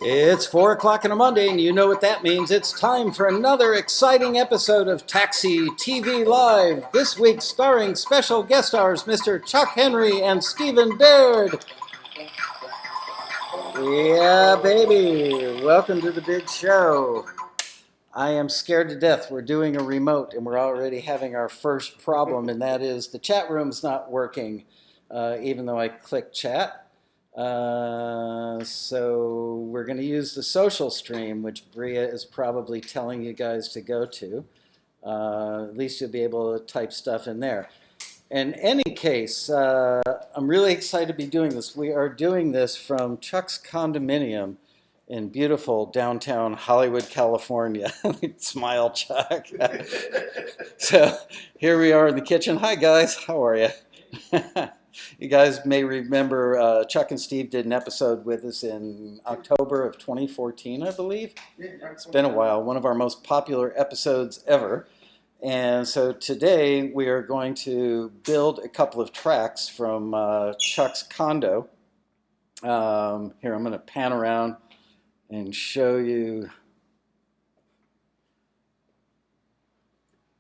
It's 4 o'clock on a Monday, and you know what that means. It's time for another exciting episode of Taxi TV Live. This week starring special guest stars Mr. Chuck Henry and Stephen Baird. Yeah, baby. Welcome to the big show. I am scared to death. We're doing a remote, and we're already having our first problem, and that is the chat room's not working, even though I click chat. So we're going to use the social stream, which Bria is probably telling you guys to go to. At least you'll be able to type stuff in there. In any case, I'm really excited to be doing this. We are doing this from Chuck's condominium in beautiful downtown Hollywood, California. Smile, Chuck. So here we are in the kitchen. Hi, guys. How are you? You guys may remember Chuck and Steve did an episode with us in October of 2014, I believe. It's been a while. One of our most popular episodes ever. And so today we are going to build a couple of tracks from Chuck's condo. Here, I'm going to pan around and show you.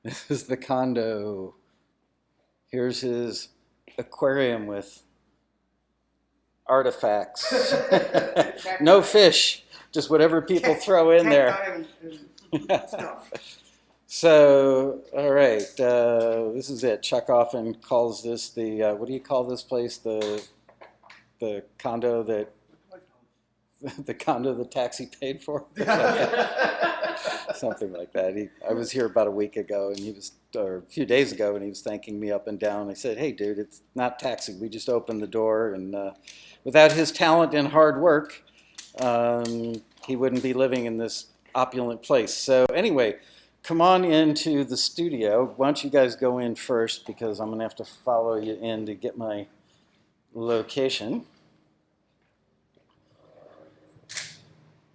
This is the condo. Here's his aquarium with artifacts. No fish, just whatever people throw in there. So, all right, this is it. Chuck often calls this the, what do you call this place? The condo that, the condo the taxi paid for? Something like that. I was here about a week ago, and he was, or a few days ago, and he was thanking me up and down. I said, hey, dude, it's not taxi. We just opened the door, and without his talent and hard work, he wouldn't be living in this opulent place. So anyway, come on into the studio. Why don't you guys go in first, because I'm going to have to follow you in to get my location.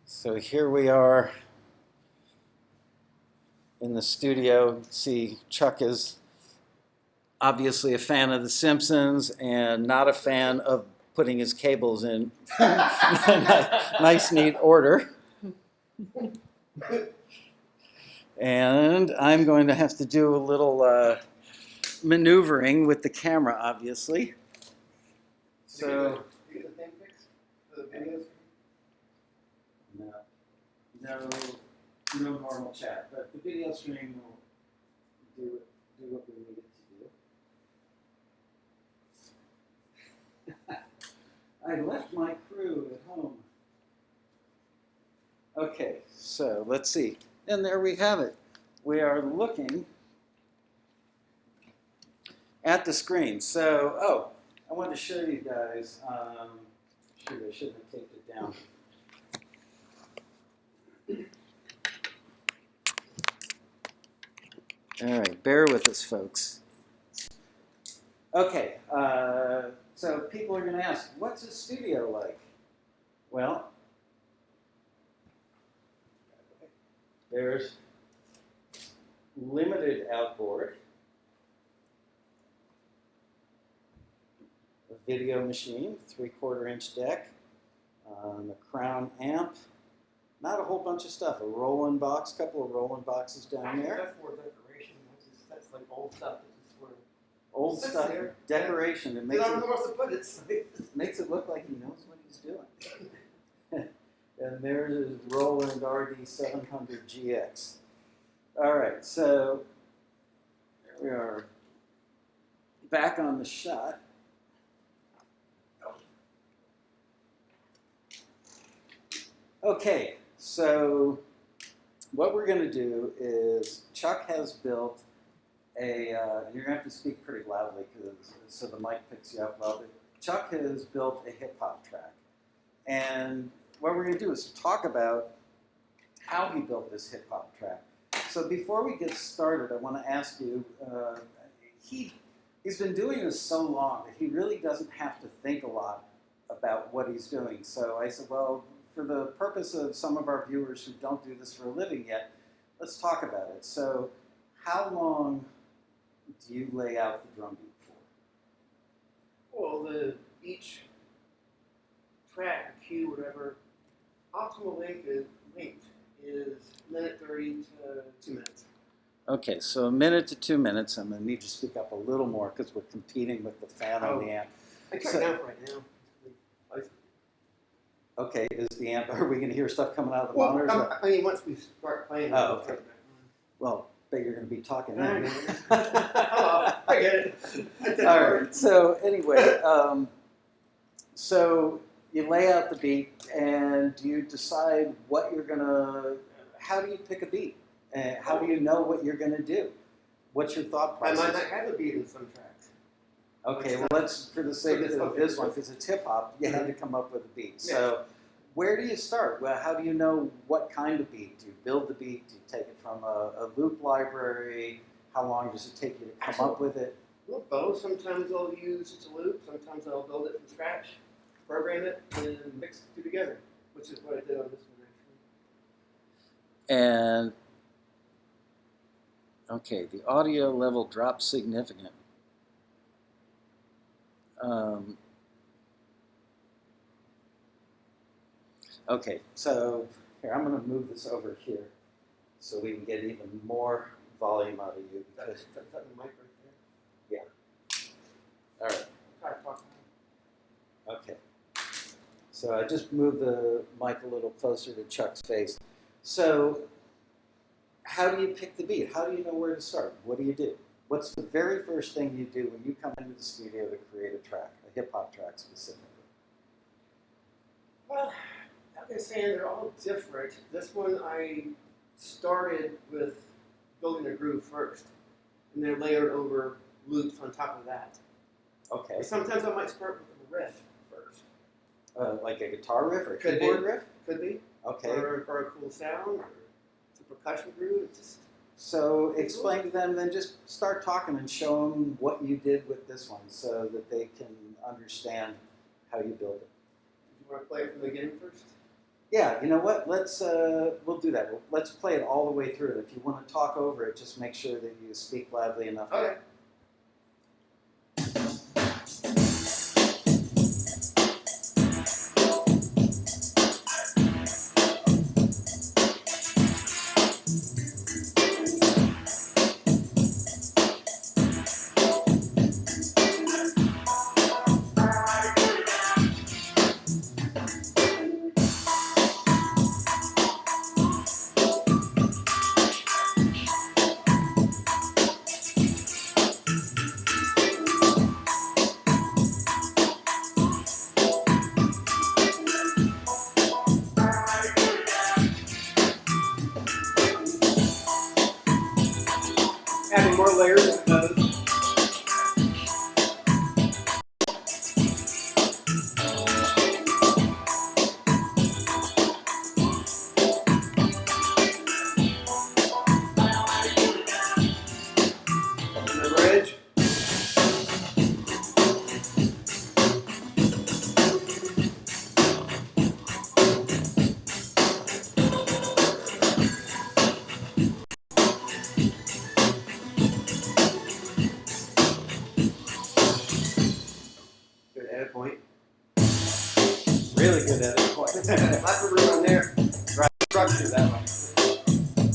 So here we are in the studio. See, Chuck is obviously a fan of The Simpsons and not a fan of putting his cables in nice, neat order. And I'm going to have to do a little maneuvering with the camera, obviously. So, you get the thing fixed? The videos? No normal chat, but the video stream will do what we need it to do. I left my crew at home. Okay, so let's see. And there we have it. We are looking at the screen. So, I wanted to show you guys. Shoot, I shouldn't have taped it down. All right, bear with us, folks. Okay, so people are going to ask, what's a studio like? Well, there's limited outboard, a video machine, 3/4 inch deck, a crown amp, not a whole bunch of stuff, a Roland box, couple of Roland boxes down there. That's more decoration. That's like old stuff. It's just where Old stuff, there. decoration. It I makes don't know where to put it. makes it look like he knows what he's doing. And there's his Roland RD700 GX. All right, so there we are, back on the shot. Okay, so what we're going to do is Chuck has built a, you're going to have to speak pretty loudly so the mic picks you up well, but Chuck has built a hip-hop track. And what we're going to do is talk about how he built this hip-hop track. So before we get started, I want to ask you, he's been doing this so long that he really doesn't have to think a lot about what he's doing. So I said, well, for the purpose of some of our viewers who don't do this for a living yet, let's talk about it. So how long do you lay out the drum beat for? Well, each optimal length is minute 30 to 2 minutes. Okay, so a minute to 2 minutes. I'm going to need to speak up a little more because we're competing with the fan on the amp. I cut it down for right now. Okay, is the amp, are we going to hear stuff coming out of the Well, monitors? I mean, once we start playing, Oh, we'll okay. turn it back Well, but you're going to be talking on. I then. know. Oh, I get it. I did All it. right, so anyway, so you lay out the beat and you decide what you're going to, how do you pick a beat? And how do you know what you're going to do? What's your thought I process? might not have a beat in some tracks. Okay, well, let's, for the sake of this one, because it's hip hop, you had to come up with a beat. So, where do you start? Well, how do you know what kind of beat? Do you build the beat? Do you take it from a loop library? How long does it take you to come up with it? Well, both. Sometimes I'll use just a loop. Sometimes I'll build it from scratch, program it, and mix the two together, which is what I did on this one, actually. And, okay, the audio level dropped significant. Okay, so here, I'm going to move this over here so we can get even more volume out of you. That's Because, the mic right there. all right, Try to talk. okay. So I just moved the mic a little closer to Chuck's face. So how do you pick the beat? How do you know where to start? What do you do? What's the very first thing you do when you come into the studio to create a track, a hip-hop track specifically? Well, like I was saying, they're all different. This one I started with building a groove first, and then layered over loops on top of that. Okay. Sometimes I might start with a riff first. Like a guitar riff or a Could keyboard be. riff? Could be. Okay. Or a cool sound, or it's a percussion groove. It's just So explain to them, then just start talking and show them what you did with this one so that they can understand how you build it. you want to play it from the beginning first? Yeah, you know what? Let's we'll do that. Let's play it all the way through. If you want to talk over it, just make sure that you speak loudly enough. Okay. Adding more layers than those. The bridge. Good edit point. Really good at it. Lots of room in there. Right. Structure that one.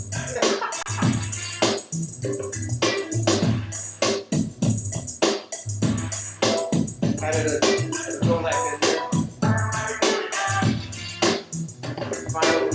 Added a rollback in there. Final.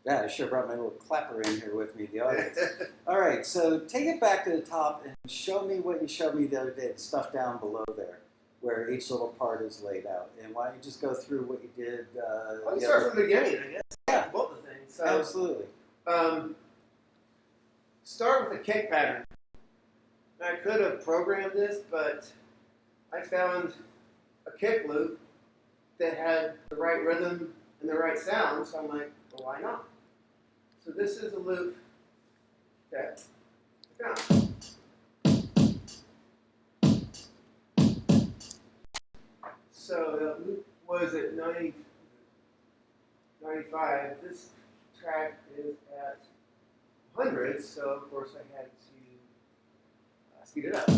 Yeah, I sure brought my little clapper in here with me, the audience. All right, so take it back to the top and show me what you showed me the other day, the stuff down below there, where each little part is laid out. And why don't you just go through what you did? Well, you start from the beginning, I guess. Yeah. Both the things. So, Absolutely. start with a kick pattern. I could have programmed this, but I found a kick loop that had the right rhythm and the right sound, so I'm like, well, why not? So this is a loop that I found. was at 95. This track is at 100, so of course I had to speed it up.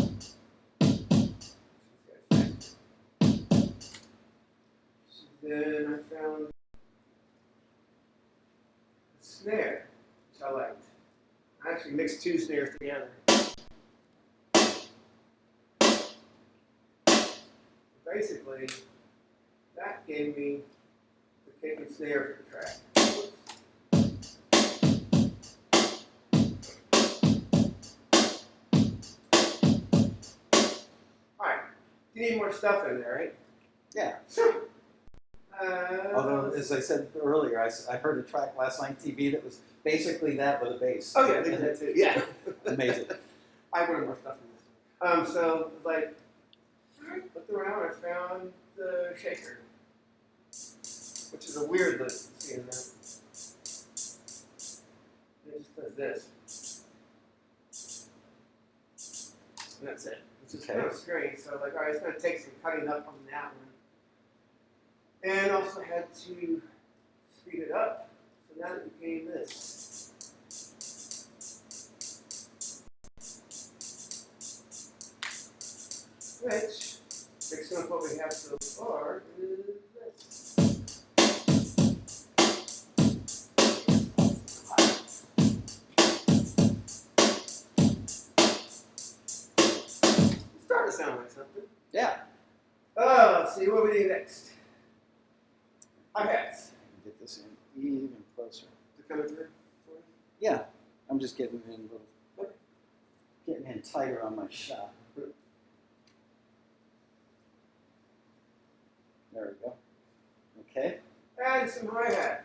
Then I found a snare, which I liked. I actually mixed two snares together. Basically, that gave me the kick and snare for the track. Alright, you need more stuff in there, right? Yeah. Although, as I said earlier, I heard a track last night on TV that was basically that with a bass. Oh yeah, that's it. Yeah. Amazing. I wanted more stuff in this. So like, looked around, I found the shaker, which is a weird list. See in there. It just does this, and that's it. It's just kind of strange. So like, all right, it's going to take some cutting up on that one. And also had to speed it up, so now it became this. Which, mixing up what we have so far, is this. It's starting to sound like something. Yeah. Let's see, what we need next? Hi-hats. Get this in even closer. To come in through for you? Yeah, I'm just getting in a little, getting in tighter on my shot. There we go. Okay. And some hi-hat.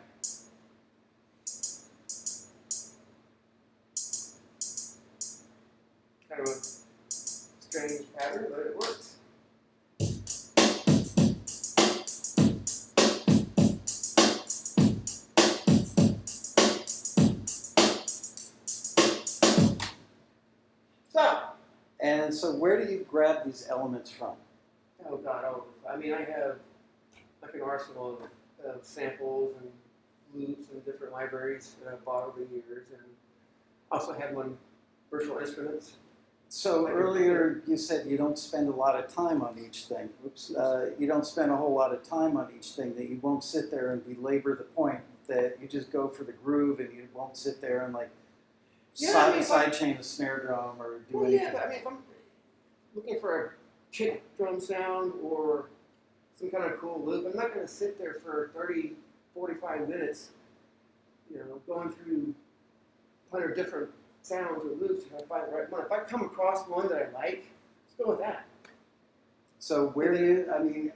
Kind of a strange pattern, but it works. And so where do you grab these elements from? Oh God, I mean, I have like an arsenal of samples and loops and different libraries that I've bought over the years, and also had one virtual instruments. So earlier you said you don't spend a lot of time on each thing. Oops. You don't spend a whole lot of time on each thing, that you won't sit there and belabor the point, that you just go for the groove and you won't sit there and like sidechain a snare drum or do anything. Yeah, but I mean, if I'm looking for a kick drum sound or some kind of cool loop, I'm not going to sit there for 30, 45 minutes, going through 100 different sounds or loops if I find the right one. If I come across one that I like, let's go with that. So where do you, I mean,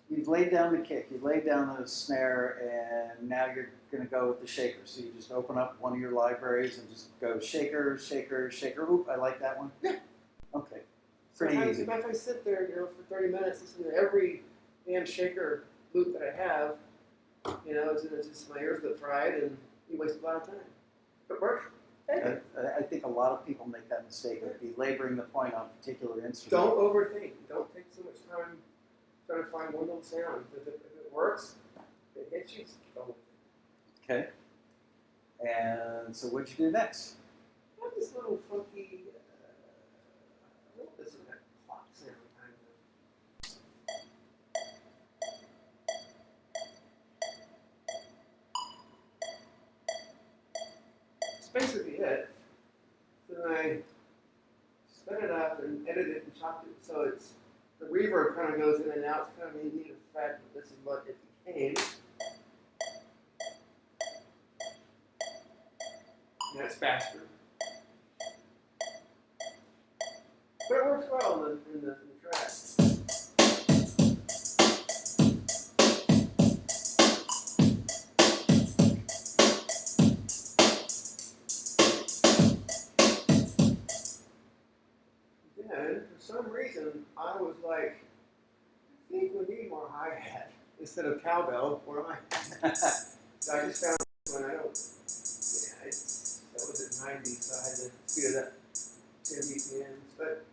you've laid down the kick, you laid down the snare, and now you're going to go with the shaker. So you just open up one of your libraries and just go shaker, shaker, shaker. Oop, I like that one. Yeah. Okay. So Pretty easy. if I sit there, for 30 minutes, listening to every damn shaker loop that I have, it's just my ears get fried and you waste a lot of time. But works. I think a lot of people make that mistake of belaboring the point on a particular instrument. Don't overthink. Don't take so much time trying to find one little sound. If it works, it hits you, go with it. Okay. And so what'd you do next? I have this little funky, this is that clock sound kind of. It's basically it. Then I sped it up and edited it and chopped it so it's the reverb kind of goes in and out. It's kind of a neat effect, but this is what it became. And it's faster. But it works well in the track. Then, for some reason, I was like, I think we need more hi-hat instead of cowbell or hi-hat. So I just found when I don't, that was at 90, so I had to speed it up 10 BPMs, but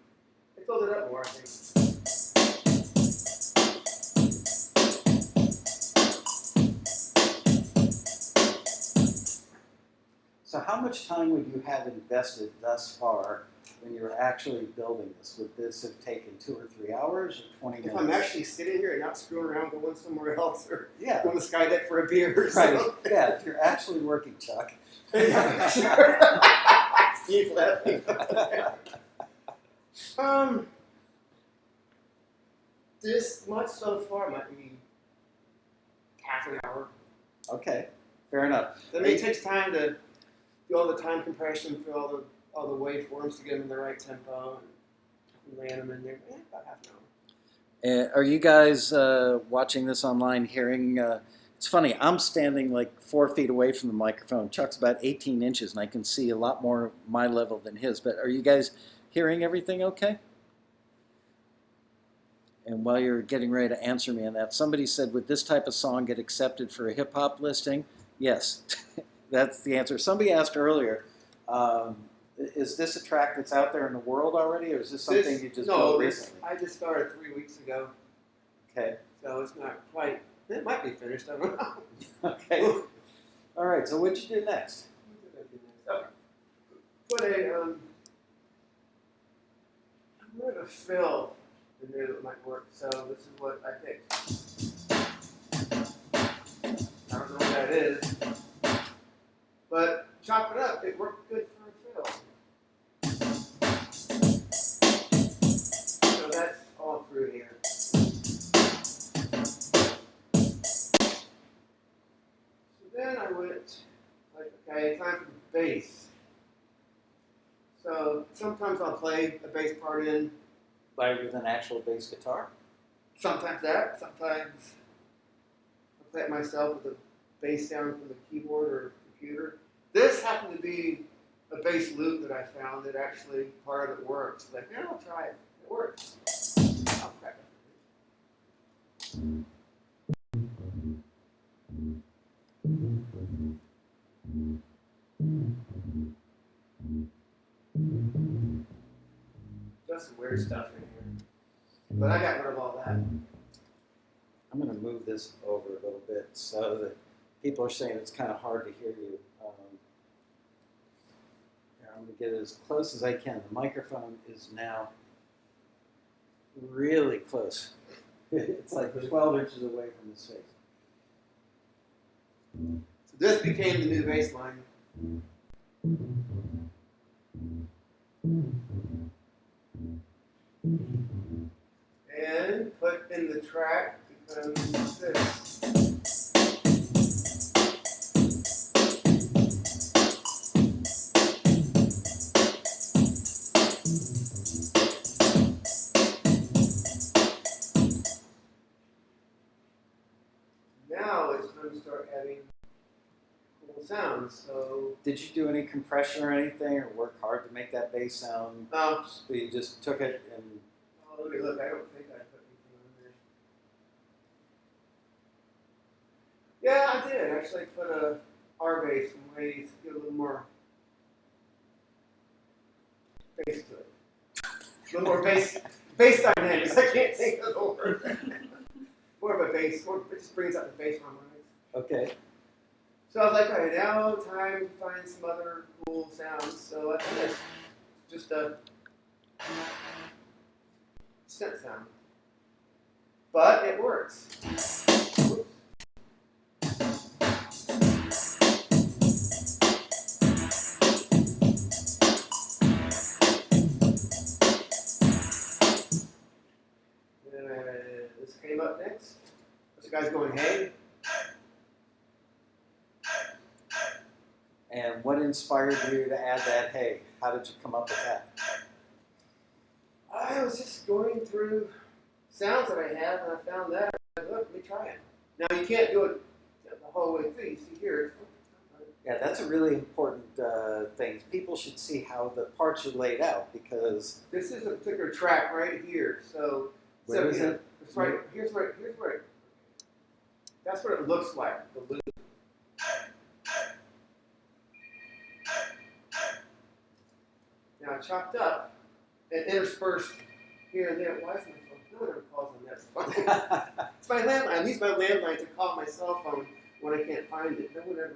it filled it up more, I think. So how much time would you have invested thus far when you're actually building this? Would this have taken 2 or 3 hours or 20 minutes? If I'm actually sitting here and not screwing around going somewhere else or Yeah. going to Skydeck for a beer or Right. something. Yeah, if you're actually working, Chuck. Yeah, sure. Steve laughing. This much so far might be half an hour. Okay, fair enough. I mean, it takes time to do all the time compression, for all the waveforms to get them in the right tempo and land them in there. About half an hour. Are you guys watching this online, hearing? It's funny, I'm standing like 4 feet away from the microphone. Chuck's about 18 inches, and I can see a lot more my level than his. But are you guys hearing everything okay? And while you're getting ready to answer me on that, somebody said, would this type of song get accepted for a hip-hop listing? Yes, that's the answer. Somebody asked earlier, is this a track that's out there in the world already, or is this something you just built recently? I just started 3 weeks ago. Okay. So it's not quite, it might be finished, I don't know. Okay. All right, so what'd you do next? Okay. Put a, I'm going to fill in there that might work. So this is what I picked. I don't know what that is. But chop it up, it worked good for a fill. So that's all through here. Then I went, like, okay, time for the bass. So sometimes I'll play a bass part in. With an actual bass guitar? Sometimes that, sometimes I'll play it myself with a bass sound from the keyboard or computer. This happened to be a bass loop that I found that actually part of it works. Like, yeah, I'll try it. It works. I'll crack it. Just some weird stuff in here. But I got rid of all that. I'm going to move this over a little bit so that people are saying it's kind of hard to hear you. Here, I'm going to get it as close as I can. The microphone is now really close. It's like 12 inches away from his face. So this became the new bass line. And put in the track becomes this. Now it's going to start having cool sounds. So Did you do any compression or anything, or work hard to make that bass sound? So you just took it and... oh, let me look. I don't think I put anything on there. Yeah, I did. Actually put a R bass in ways to get a little more bass to it. A little more bass dynamics. I can't think of the word. More of a bass. It just brings out the bass harmonics. Okay. So I was like, all right, now time to find some other cool sounds. So I think it's just a synth sound. But it works. Oops. This came up next. This guy's going, hey. And what inspired you to add that hey? How did you come up with that? I was just going through sounds that I had, and I found that. I said, look, let me try it. Now, you can't do it the whole way through. You see here. Yeah, that's a really important thing. People should see how the parts are laid out because... This is a particular track right here. So, Where is it? It's right, here's where it, that's what it looks like, the loop. Now, chopped up and interspersed here and there. Why is my phone? No one ever calls on that phone. It's my landline. I use my landline to call my cell phone when I can't find it. No one ever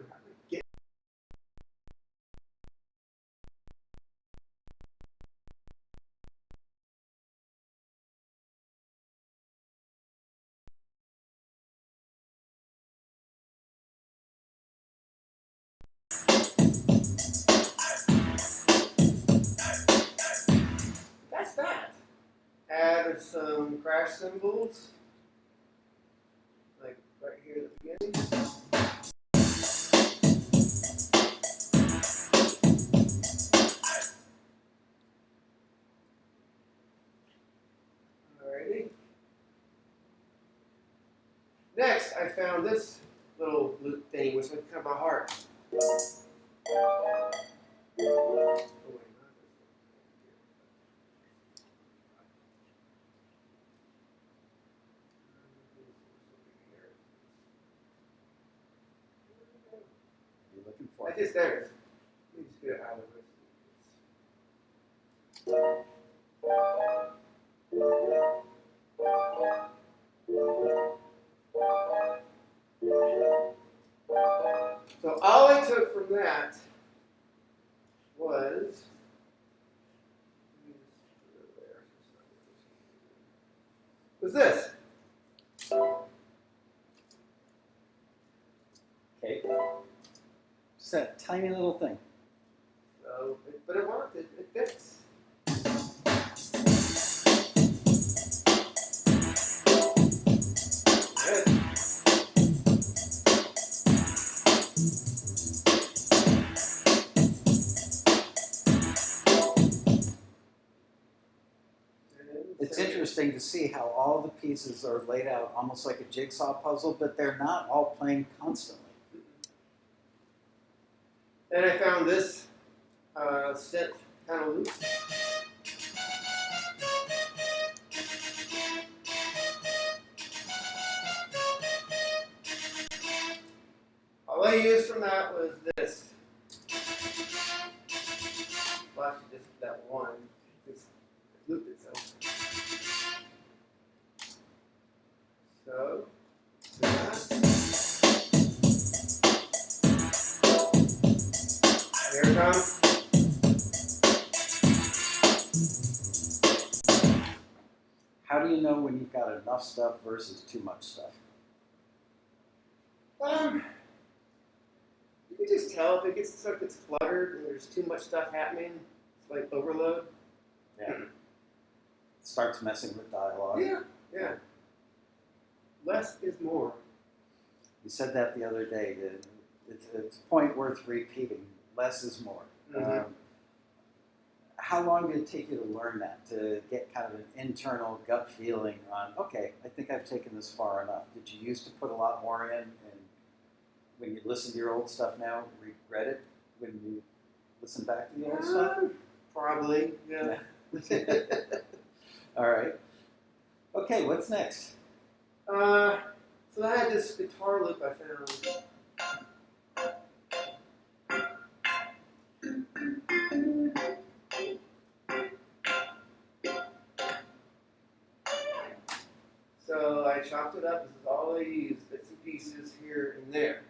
has some crash cymbals, like right here at the beginning. Alrighty. Next, I found this little loop thing, which is kind of my heart. You're looking for I it. just there it is. Let me just get it out of this. So all I took from that was this. Okay. Just that tiny little thing. So, but it worked. It fits. Good. It's interesting to see how all the pieces are laid out almost like a jigsaw puzzle, but they're not all playing constantly. And I found this synth kind of loop. All I used from that was this. Well, actually, just that one. This loop itself. So, here it comes. How do you know when you've got enough stuff versus too much stuff? You can just tell if it gets stuff gets cluttered and there's too much stuff happening. It's like overload. Yeah. It starts messing with dialogue. Yeah, yeah. Less is more. You said that the other day. That it's a point worth repeating. Less is more. Mhm. How long did it take you to learn that, to get kind of an internal gut feeling on, okay, I think I've taken this far enough? Did you used to put a lot more in, and when you listen to your old stuff now, regret it when you listen back to the old stuff? Probably, yeah. All right. Okay, what's next? So I had this guitar loop I found. So I chopped it up. This is all I used, bits and pieces here and there.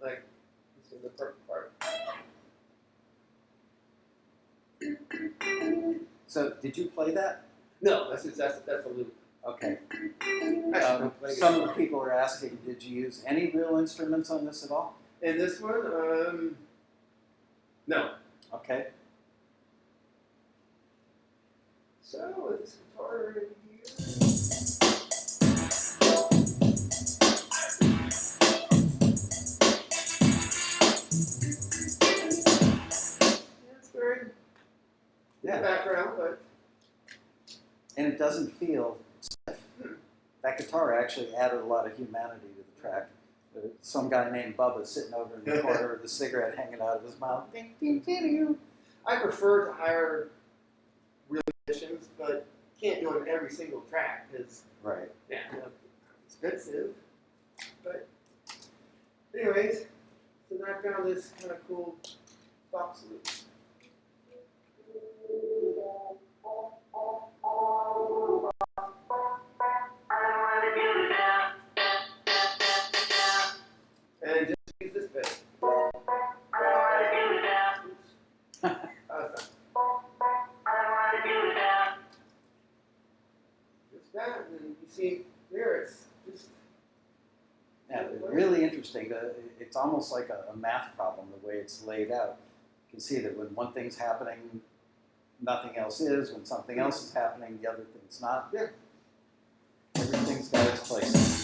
Like, this is the purple part. So, did you play that? No, that's a loop. Okay. I should not play Some it. of the people are asking, did you use any real instruments on this at all? And this one, no. Okay. So with this guitar in here. It's very Yeah. background, but And it doesn't feel stiff. That guitar actually added a lot of humanity to the track. Some guy named Bubba sitting over in the corner with a cigarette hanging out of his mouth. I prefer to hire real musicians, but can't do it on every single track because Right. yeah, it's expensive. But anyways, so then I found this kind of cool box loop. And just use this bit. Just that, and then you see there it's just. Yeah, really interesting. It's almost like a math problem, the way it's laid out. You can see that when one thing's happening, nothing else is. When something else is happening, the other thing's not. Yeah. everything's got its place.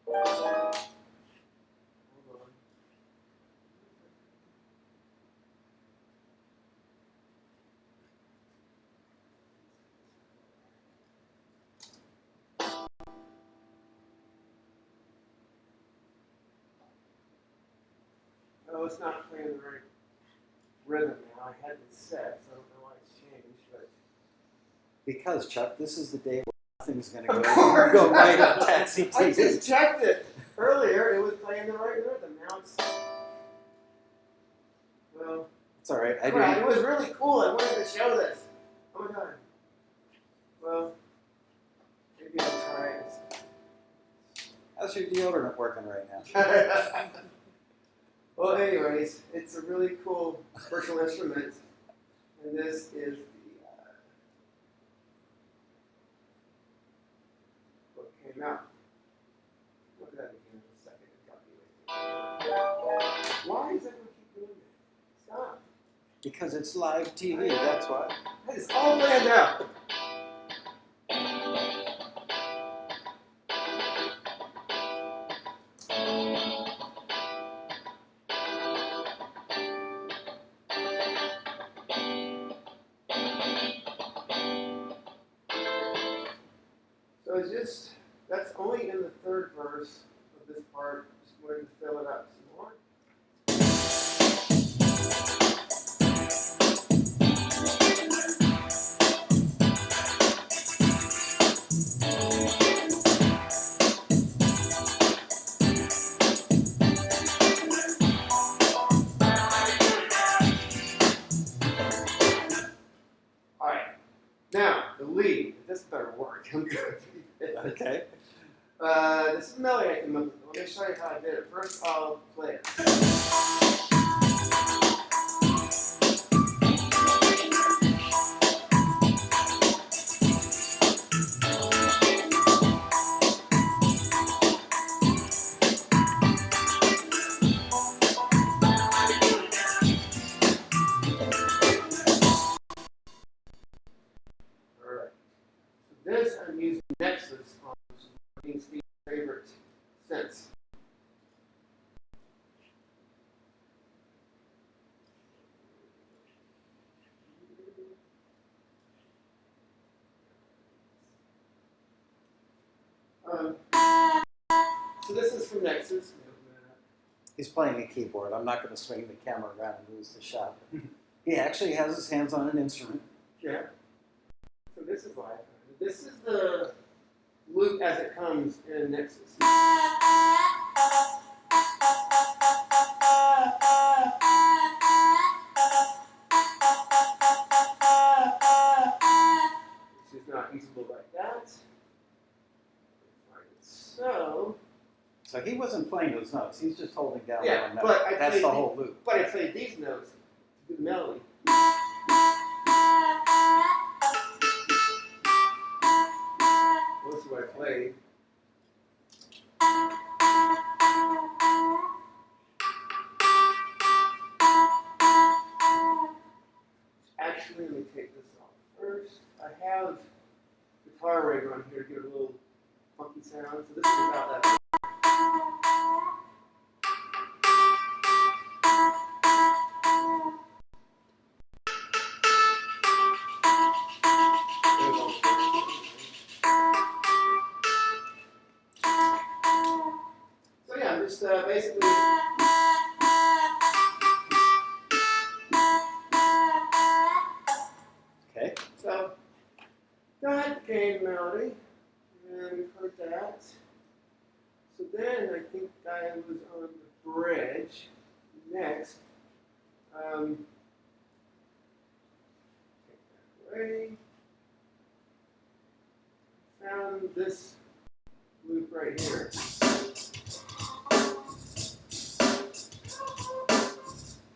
Hold on. Hold on. Oh, it's not playing the right rhythm now. I had this set, so I don't know why it's changed, but Because, Chuck, this is the day where nothing's going to Of go, course. go right on Tatsy I TV. just checked it earlier. It was playing the right rhythm. Now it's well. It's all right. I Crap, it do. was really cool. I wanted to show this. Oh my god. Well, maybe I'll try it. How's your deodorant working right now? Well, anyways, it's a really cool virtual instrument, and this is the what came out. Look at that again in a second. It got me right. Why does everyone keep doing that? Stop. Because it's live TV, that's why. It's all planned out. So it's just, that's only in the third verse of this part. Just wanted to fill it up some more. All right. Now, the lead. This better work. I'm good. Okay. This is a melody I came up with. Let me show you how I did it. First, I'll play it. All right. So this I'm using Nexus on, which is being Steve's favorite sense. So this is from Nexus. He's playing a keyboard. I'm not going to swing the camera around and lose the shot. He actually has his hands on an instrument. Yeah. So this is live. This is the loop as it comes in Nexus. This is not usable like that. So So he wasn't playing those notes. He's just holding down yeah, one note. but That's the whole loop. But I played these notes to do the melody. Well, this is what I played. actually, let me take this off first. I have guitar rig on here to give it a little funky sound. So this is about that. So yeah, I'm just basically. Okay. So that became melody, and we've heard that. So then I think I was on the bridge next. Take that away. Found this loop right here.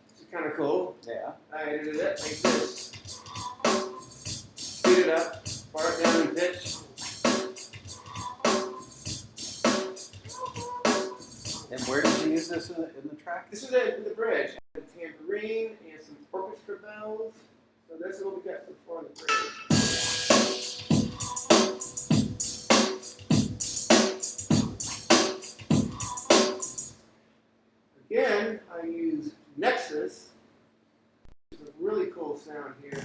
Which is kind of cool. Yeah. I edited it like this. Speed it up, bar it down in pitch. And where did you use this in the track? This is the bridge. The tambourine and some orchestra bells. So that's what we got so far on the bridge. Again, I use Nexus. It's a really cool sound here.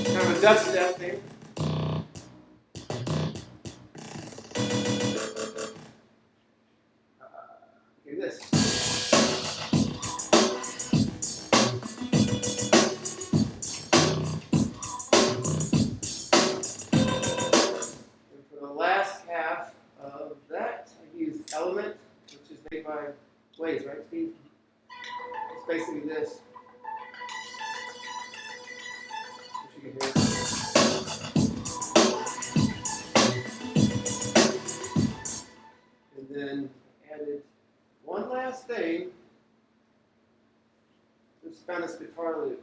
Kind of a dubstep thing. Okay, this. And for the last half of that, I use Element, which is made by Blaze, right, Steve? It's basically this. Which you can hear. And then added one last thing. Just found this guitar loop.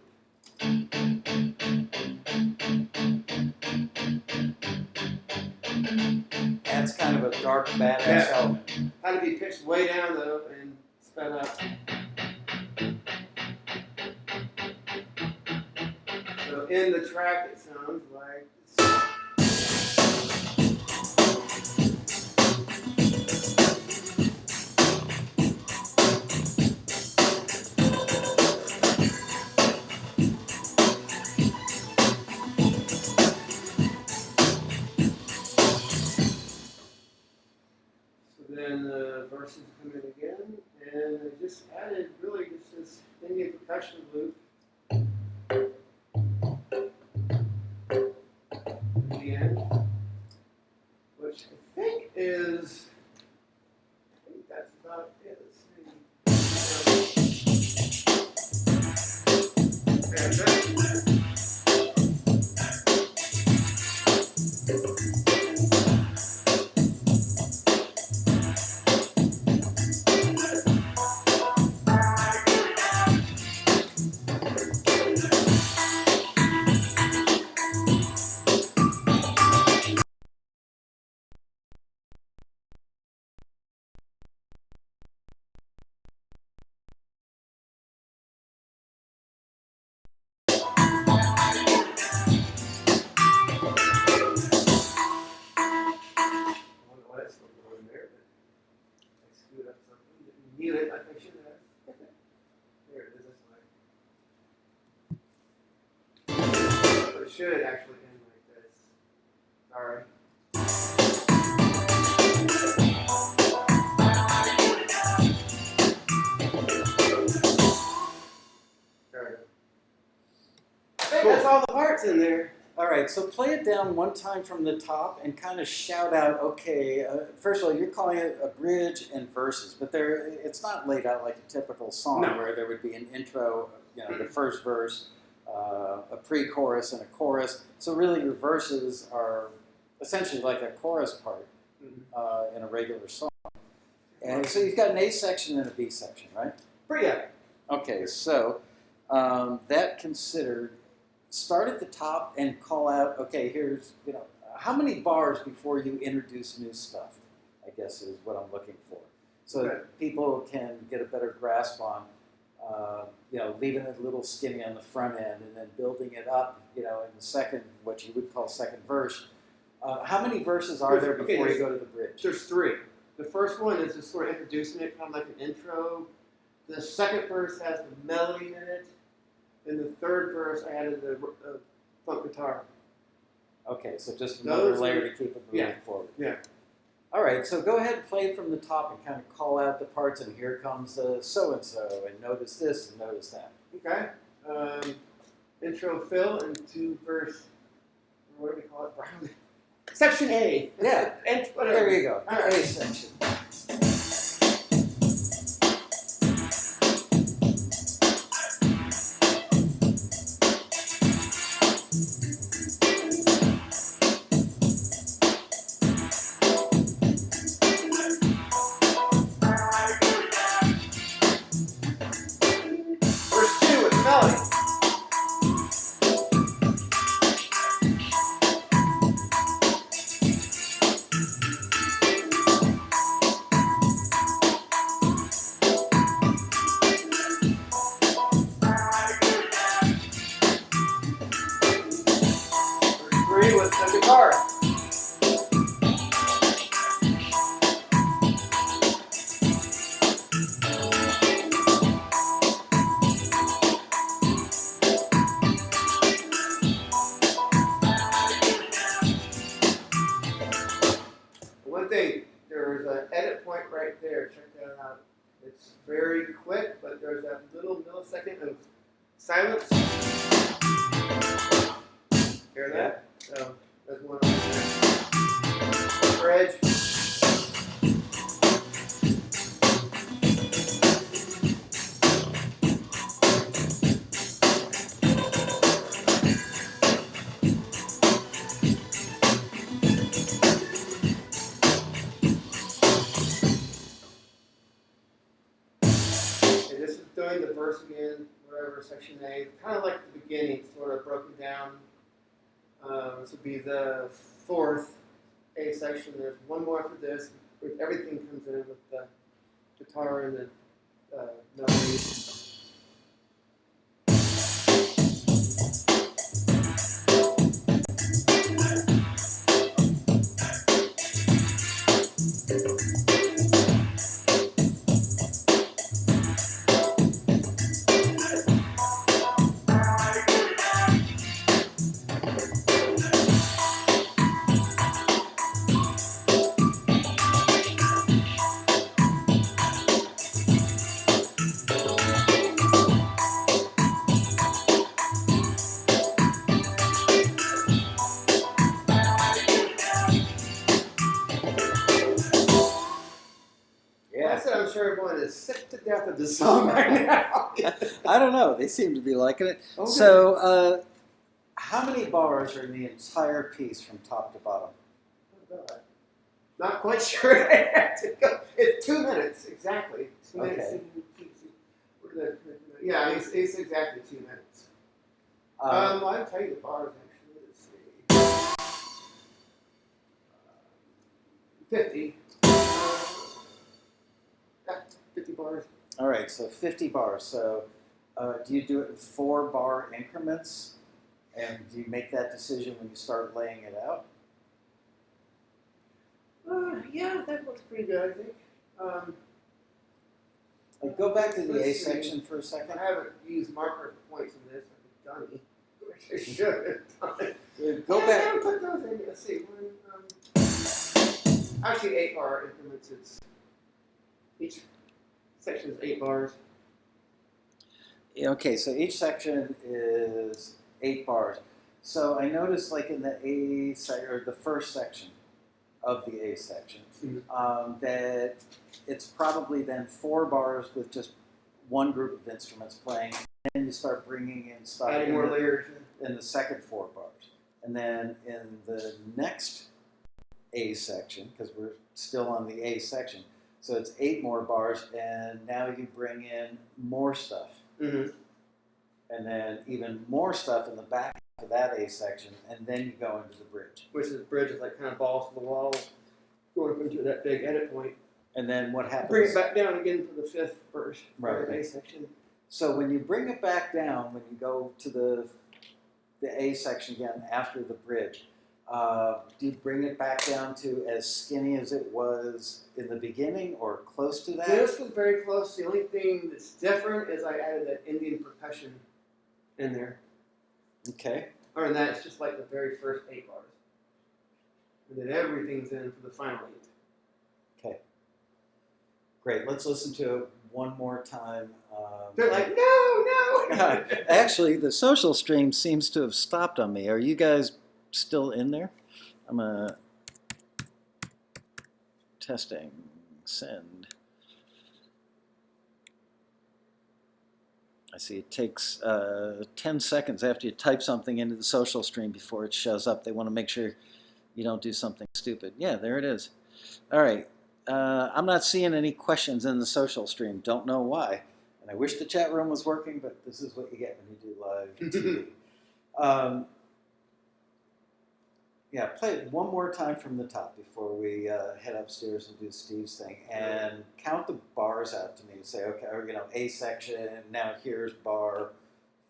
That's kind of a dark, badass Yeah. element. Had to be pitched way down though and sped up. So in the track it sounds like this. So then the verses come in again, and I just added really just this Indian percussion loop at the end, which I think that's about it. Let's see. There's that. Mute it like I should have. There it is, this way. So it should actually end like this. Sorry. There we go. I think that's all the parts in there. All right, so play it down one time from the top and kind of shout out, okay, first of all, you're calling it a bridge and verses, but it's not laid out like a typical song where there would be an intro, the first verse, a pre-chorus and a chorus. So really your verses are essentially like a chorus part in a regular song. And so you've got an A section and a B section, right? Pretty good. Okay, so that considered, start at the top and call out, okay, here's, how many bars before you introduce new stuff, I guess is what I'm looking for. So that people can get a better grasp on leaving it a little skinny on the front end and then building it up, in the second, what you would call second verse. How many verses are there before you go to the bridge? There's 3. The first one is just sort of introducing it, kind of like an intro. The second verse has the melody in it. And the third verse, I added the funk guitar. Okay, so just another layer to keep it moving forward. Yeah. All right, so go ahead and play it from the top and kind of call out the parts, and here comes so-and-so, and notice this and notice that. Okay. Intro fill and 2 verse, what do we call it? Section A. Yeah, And there you go. All right. A section. Verse 2 with melody. Verse 3 with the guitar. One thing, there's an edit point right there. Check that out. It's very quick, but there's that little millisecond of silence. Hear that? So there's one over there. Bridge. And this is doing the verse again, whatever, section A. Kind of like the beginning, sort of broken down. This would be the 4th A section. There's one more for this. Everything comes in with the guitar and the melody. I said I'm sure everyone is sick to death of this song right now. I don't know. They seem to be liking it. Okay. So, how many bars are in the entire piece from top to bottom? Not quite sure. I have to go. It's 2 minutes exactly. 2 minutes. Okay. Yeah, it's exactly 2 minutes. I'll tell you the bars actually. Let's see. 50. Yeah, 50 bars. All right, so 50 bars. So, do you do it in 4-bar increments? And do you make that decision when you start laying it out? Yeah, that looks pretty good, I think. Like, go back to the A Let's see. section for a second. I haven't used marker points in this. I've done it. I should have done it. Go back. I'll put those in. Let's see. Actually, 8-bar increments. It's each section is 8 bars. Okay, so each section is 8 bars. So I noticed, like in the A section, or the first section of the A section, that it's probably then 4 bars with just one group of instruments playing, and then you start bringing in stuff Adding more layers. in the second 4 bars. And then in the next A section, because we're still on the A section, so it's 8 more bars, and now you bring in more stuff. Mm-hmm. And then even more stuff in the back of that A section, and then you go into the bridge. Which is bridge is like kind of balls to the wall, going up into that big edit point. And then what happens? Bring it back down again for the 5th verse, Right. of A section. So when you bring it back down, when you go to the A section again after the bridge, do you bring it back down to as skinny as it was in the beginning or close to that? This was very close. The only thing that's different is I added that Indian percussion in there. Okay. Other than that, it's just like the very first 8 bars. And then everything's in for the final 8. Okay. Great. Let's listen to it one more time. They're like, no. Actually, the social stream seems to have stopped on me. Are you guys still in there? I'm testing, send. I see it takes 10 seconds after you type something into the social stream before it shows up. They want to make sure you don't do something stupid. Yeah, there it is. All right. I'm not seeing any questions in the social stream. Don't know why. And I wish the chat room was working, but this is what you get when you do live TV. Yeah, play it one more time from the top before we head upstairs and do Steve's thing, and count the bars out to me and say, okay, or, A section, now here's bar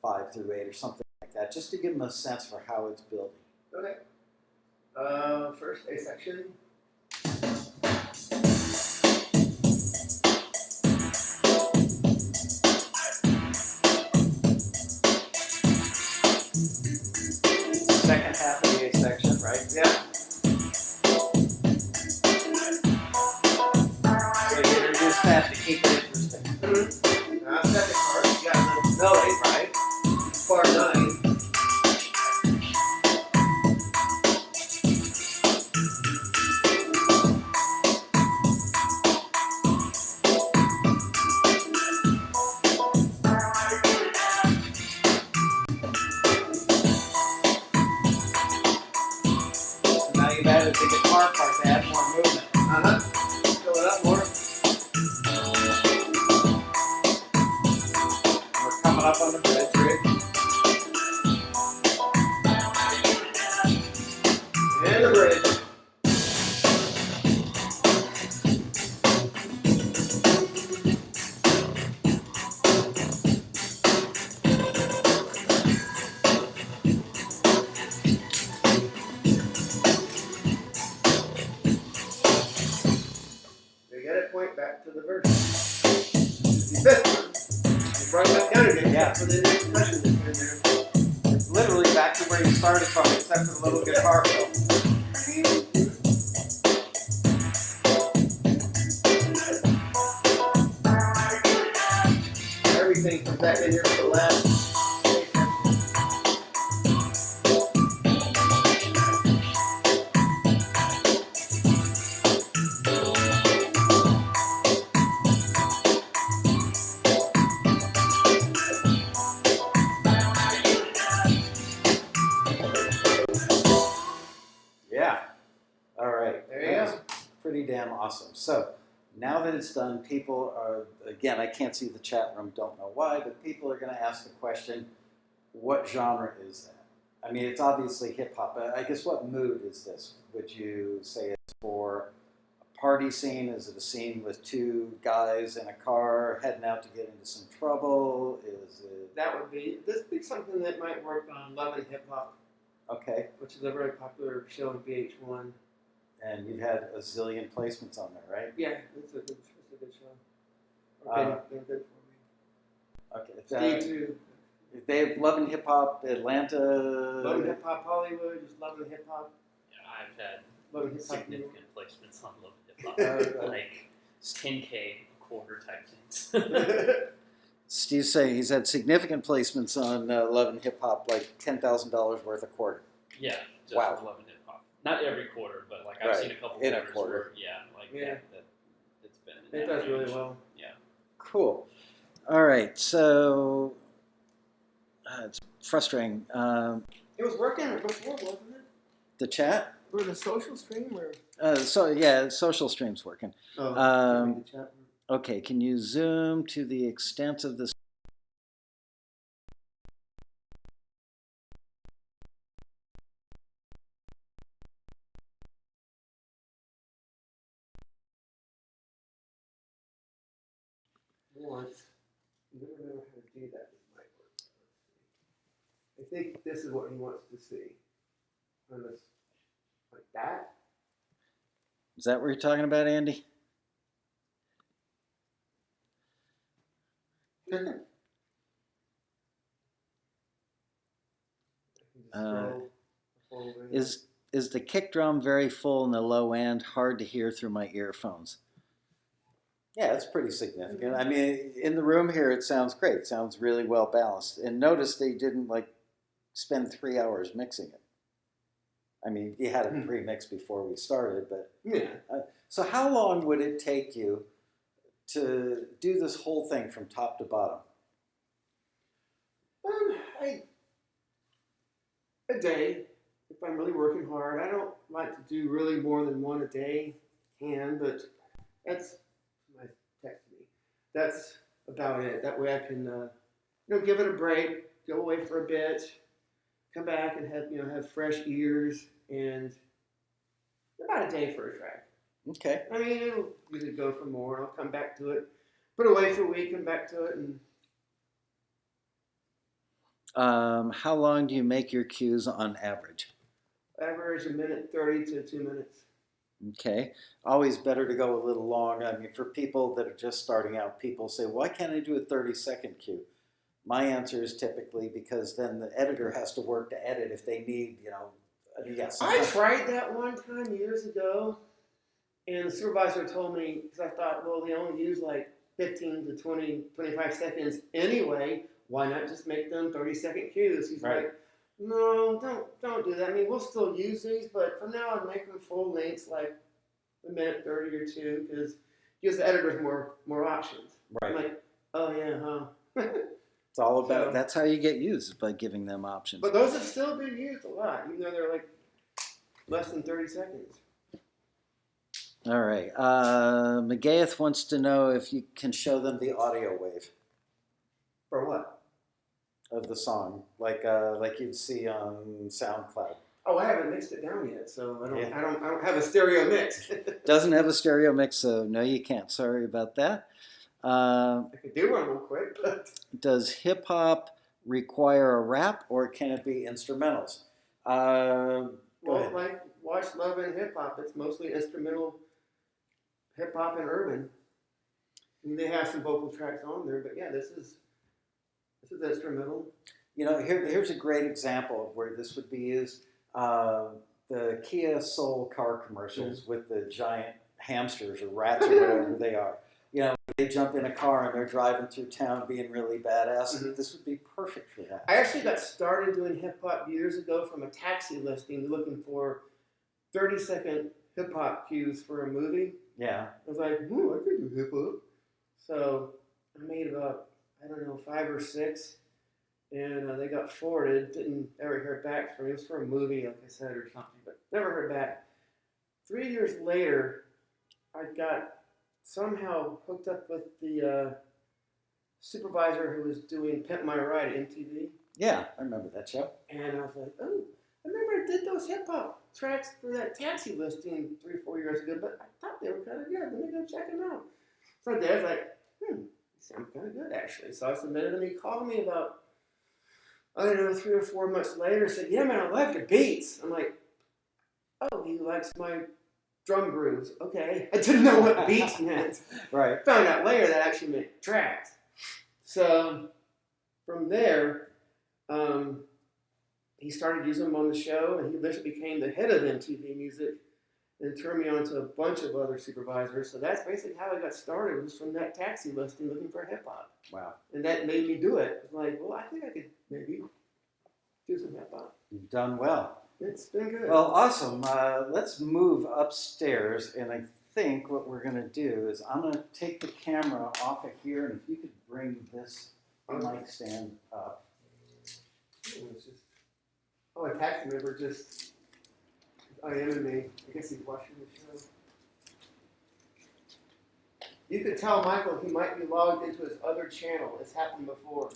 5 through 8 or something like that, just to give them a sense for how it's building. Okay. First A section. Second half of the A section, right? Yeah. So you introduce that to keep it interesting. Second part, you got another melody, right? Bar 9. So now you've added the guitar part to add more movement. Fill it up more. We're coming up on the bridge. And the bridge. We got it, point back to the verse. The fifth one. You brought it back down again. Yeah. For the Indian percussion that's in there. It's literally back to where you started from, except for the little guitar fill. Everything comes back in here for the last. Yeah. All right. There you That go. was pretty damn awesome. So now that it's done, people are, again, I can't see the chat room, don't know why, but people are going to ask the question, what genre is that? I mean, it's obviously hip hop. I guess what mood is this? Would you say it's for a party scene? Is it a scene with 2 guys in a car heading out to get into some trouble? Is it That would be something that might work on Love and Hip Hop, okay? which is a very popular show on VH1. And you've had a zillion placements on there, right? Yeah, it's a good show. Been good for me. Okay. Steve too. They have Love and Hip Hop Atlanta. Love and Hip Hop Hollywood, just Love and Hip Hop. Yeah, I've had Love and Hip Hop. significant placements on Love and Hip Hop, like 10K a quarter type things. Steve's saying he's had significant placements on Love and Hip Hop, like $10,000 worth a quarter. Yeah, just Wow. for Love and Hip Hop. Not every quarter, but like I've Right, seen a couple in a quarters quarter. where, yeah, like Yeah. that it's been in It that does really range. well. Yeah. Cool. All right, so it's frustrating. It was working before, wasn't it? The chat? For the social stream or? Social stream's working. Oh, Um, the chat room. Okay, can you zoom to the extent of this? Once. Never had gee, that might work. I think this is what he wants to see. On this, like that. Is that what you're talking about, Andy? I can just scroll over here. Is the kick drum very full in the low end, hard to hear through my earphones? Yeah, it's pretty significant. I mean, in the room here, it sounds great. It sounds really well balanced. And notice they didn't like spend 3 hours mixing it. I mean, you had it pre-mixed before we started, but Yeah. So how long would it take you to do this whole thing from top to bottom? A day, if I'm really working hard. I don't like to do really more than one a day. But that's my text me. That's about it. That way I can, give it a break, go away for a bit, come back and have fresh ears, and about a day for a track. Okay. I mean, it'll usually go for more. I'll come back to it, put away for a week, come back to it, and. How long do you make your cues on average? Average a minute 30 to 2 minutes. Okay. Always better to go a little long. I mean, for people that are just starting out, people say, why can't I do a 30-second cue? My answer is typically because then the editor has to work to edit if they need, yes. I tried that one time years ago, and the supervisor told me, because I thought, well, they only use like 15 to 20, 25 seconds anyway. Why not just make them 30-second cues? He's like, no, don't do that. I mean, we'll still use these, but for now, I'd make them full lengths, like a minute 30 or 2, because it gives the editors more options. Right. I'm like, oh yeah, huh? It's all about, that's how you get used, by giving them options. But those have still been used a lot, even though they're like less than 30 seconds. All right. McGaith wants to know if you can show them the audio wave For what? of the song, like you'd see on SoundCloud. Oh, I haven't mixed it down yet, so I don't. Yeah. I don't have a stereo mix. Doesn't have a stereo mix, so no, you can't. Sorry about that. I could do one real quick, but Does hip hop require a rap, or can it be instrumentals? Go ahead. like Watch Love and Hip Hop. It's mostly instrumental hip hop and urban. I mean, they have some vocal tracks on there, but yeah, this is instrumental. Here's a great example of where this would be used. The Kia Soul car commercials with the giant hamsters or rats or whatever they are. They jump in a car and they're driving through town being really badass. Mhm. This would be perfect for that. I actually got started doing hip hop years ago from a taxi listing looking for 30-second hip hop cues for a movie. Yeah. I was like, ooh, I could do hip hop. So I made about, 5 or 6. And they got forwarded. Didn't ever hear back from it. It was for a movie, like I said, or something, but never heard back. 3 years later, I got somehow hooked up with the supervisor who was doing Pimp My Ride at MTV. Yeah, I remember that show. And I was like, oh, I remember I did those hip hop tracks for that taxi listing 3 or 4 years ago, but I thought they were kind of good. Let me go check them out. So I did. I was like, they sound kind of good, actually. So I submitted them. He called me about, 3 or 4 months later, said, yeah, man, I like your beats. I'm like, oh, he likes my drum grooves. Okay. I didn't know what beats meant. Right. Found out later that actually meant tracks. So from there, he started using them on the show, and he eventually became the head of MTV Music and turned me on to a bunch of other supervisors. So that's basically how I got started, was from that taxi listing looking for hip-hop. Wow. And that made me do it. I was like, well, I think I could maybe do some hip-hop. You've done well. It's been good. Well, awesome. Let's move upstairs, and I think what we're going to do is I'm going to take the camera off of here, and if you could bring this mic stand up. A taxi member just IM'd me. I guess he's watching the show. You could tell Michael he might be logged into his other channel. It's happened before.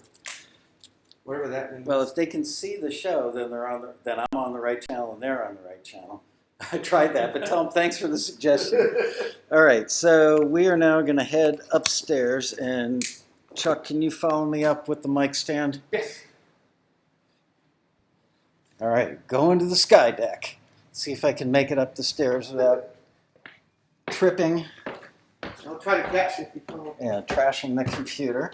Whatever that means. Well, if they can see the show, then I'm on the right channel and they're on the right channel. I tried that, but tell them thanks for the suggestion. All right, so we are now going to head upstairs, and Chuck, can you follow me up with the mic stand? Yes. All right, going to the sky deck. See if I can make it up the stairs without tripping I'll try to catch it before. and trashing the computer.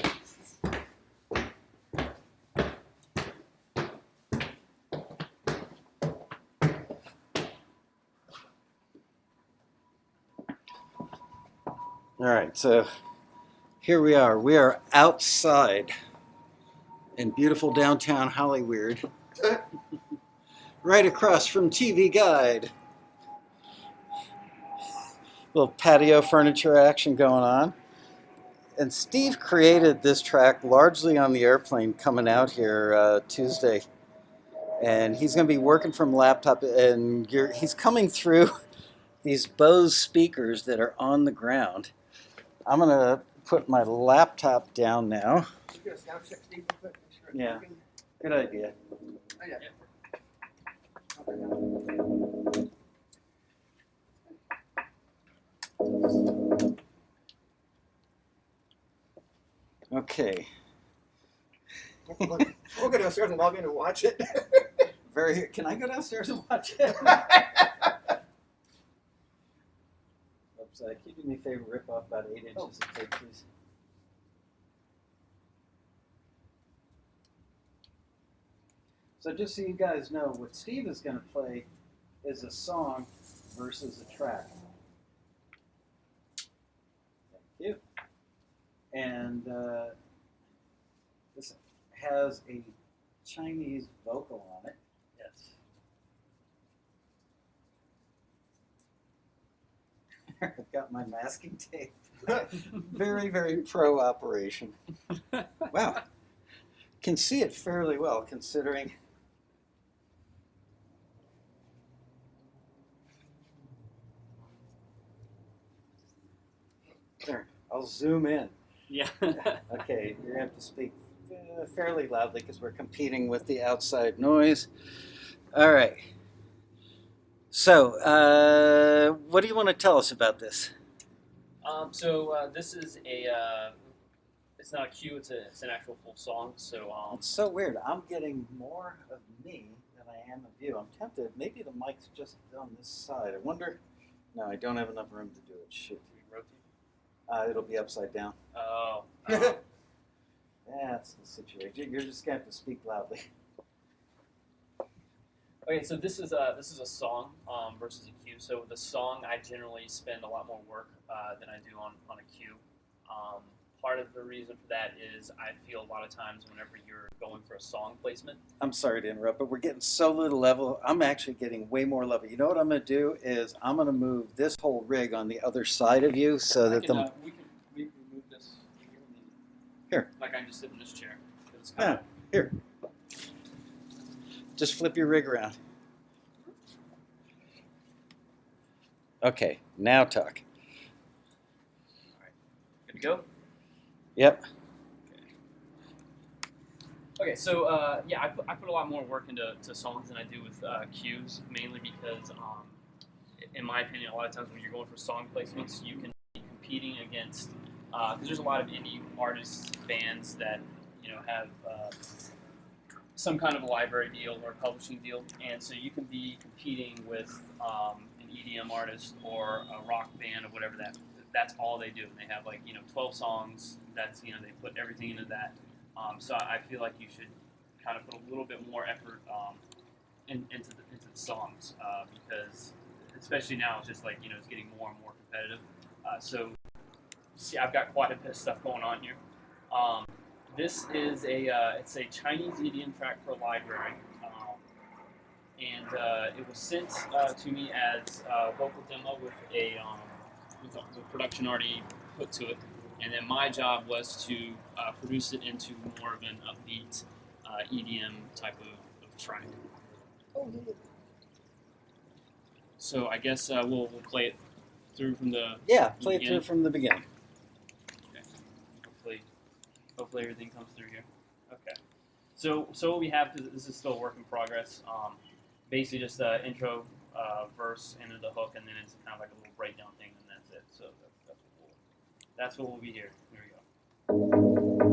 All right, so here we are. We are outside in beautiful downtown Hollyweird, right across from TV Guide. Little patio furniture action going on. And Steve created this track largely on the airplane coming out here Tuesday. And he's going to be working from laptop, and he's coming through these Bose speakers that are on the ground. I'm going to put my laptop down now. You get a sound check, Steve, real quick, make sure it's Yeah. working. Good idea. Oh, yeah. Okay. We'll go downstairs and log in and watch it. Can I go downstairs and watch it? Oops, can you do me a favor, rip off about 8 inches of tape, please? So just so you guys know, what Steve is going to play is a song versus a track. Thank you. And this has a Chinese vocal on it. Yes. I've got my masking tape. Very, very pro operation. Wow. Can see it fairly well considering. There, I'll zoom in. Yeah. Okay, you're going to have to speak fairly loudly because we're competing with the outside noise. All right. So, what do you want to tell us about this? This is a. It's not a cue. It's an actual full song. So It's so weird. I'm getting more of me than I am of you. I'm tempted. Maybe the mic's just on this side. I wonder. No, I don't have enough room to do it. Shoot. rotate. It'll be upside down. Oh. That's the situation. You're just going to have to speak loudly. Okay, so this is a song versus a cue. So with a song, I generally spend a lot more work than I do on a cue. Part of the reason for that is I feel a lot of times whenever you're going for a song placement. I'm sorry to interrupt, but we're getting so little level. I'm actually getting way more level. You know what I'm going to do is I'm going to move this whole rig on the other side of you so that we can move this Here. Like I just sit in this chair. It's Yeah, here. Just flip your rig around. Okay, now talk. Good to go. Yep. Okay, so I put a lot more work into songs than I do with cues, mainly because, in my opinion, a lot of times when you're going for song placements, you can be competing against, because there's a lot of indie artists, bands that have some kind of a library deal or publishing deal, and so you can be competing with an EDM artist or a rock band or whatever that's all they do. And they have 12 songs. That's they put everything into that. So I feel like you should kind of put a little bit more effort into the songs because especially now it's just it's getting more and more competitive. So see, I've got quite a bit of stuff going on here. This is it's a Chinese EDM track for a library, and it was sent to me as a vocal demo with with the production already put to it, and then my job was to produce it into more of an upbeat EDM type of track. So I guess we'll play it through from the Play it through from the beginning. Okay. Hopefully everything comes through here. Okay. So what we have, because this is still a work in progress, basically just the intro, verse, and then the hook, and then it's kind of like a little breakdown thing, and that's it. So that's what we'll be here. Here we go.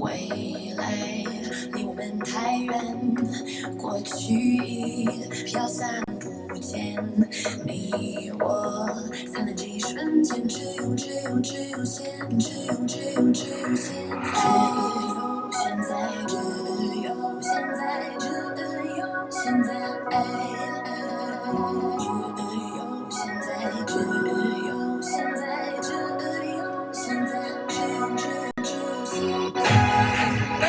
未来离我们太远，过去飘散不见。你我灿烂这一瞬间，只有现，只有现在，只有现在，只有现在，只有现在，只有现在，只有现在。未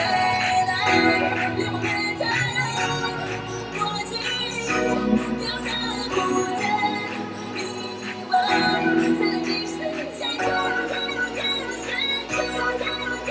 来离我们太远，过去飘散不见。你我灿烂这一瞬间，只有现，只有现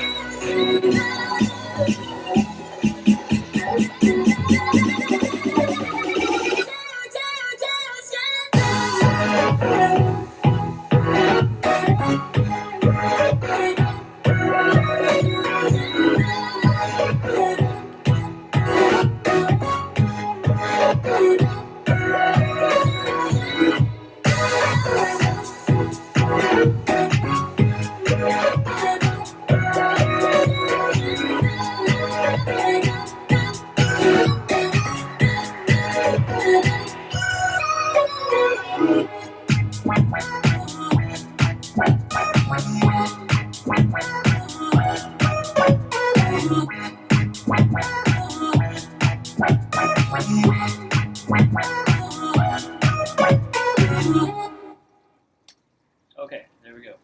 Okay, there we go.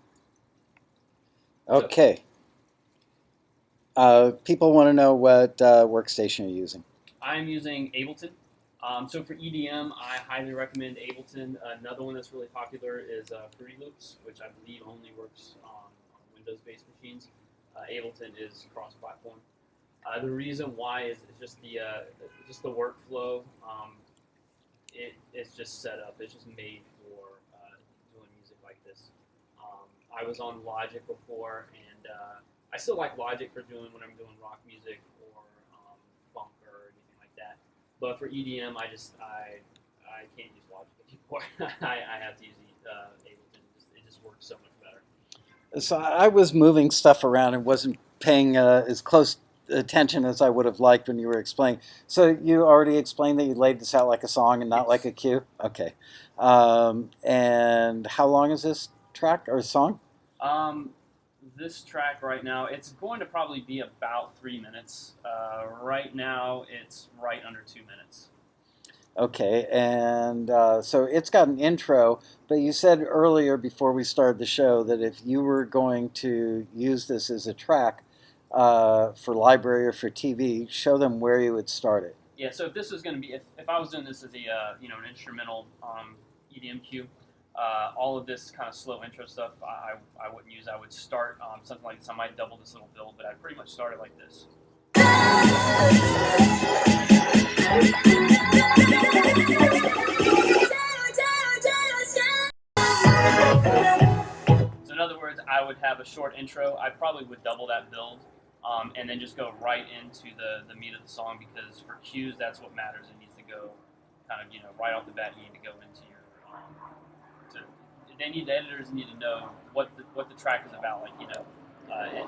Okay. People want to know what workstation you're using. I'm using Ableton. So for EDM, I highly recommend Ableton. Another one that's really popular is Fruity Loops, which I believe only works on Windows-based machines. Ableton is cross-platform. The reason why is just the workflow. It's just set up. It's just made for doing music like this. I was on Logic before, and I still like Logic for doing when I'm doing rock music or funk or anything like that. But for EDM, I can't use Logic anymore. I have to use Ableton. It just works so much better. So I was moving stuff around and wasn't paying as close attention as I would have liked when you were explaining. So you already explained that you laid this out like a song and not like a cue? Okay. And how long is this track or song? This track right now, it's going to probably be about 3 minutes. Right now, it's right under 2 minutes. Okay, and so it's got an intro, but you said earlier before we started the show that if you were going to use this as a track for library or for TV, show them where you would start it. Yeah, so if this was going to be, if I was doing this as a an instrumental EDM cue, all of this kind of slow intro stuff I wouldn't use. I would start something like this. I might double this little build, but I'd pretty much start it like this. So in other words, I would have a short intro. I probably would double that build, and then just go right into the meat of the song, because for cues, that's what matters. It needs to go kind of, right off the bat. You need to go into your the editors need to know what the track is about. Like,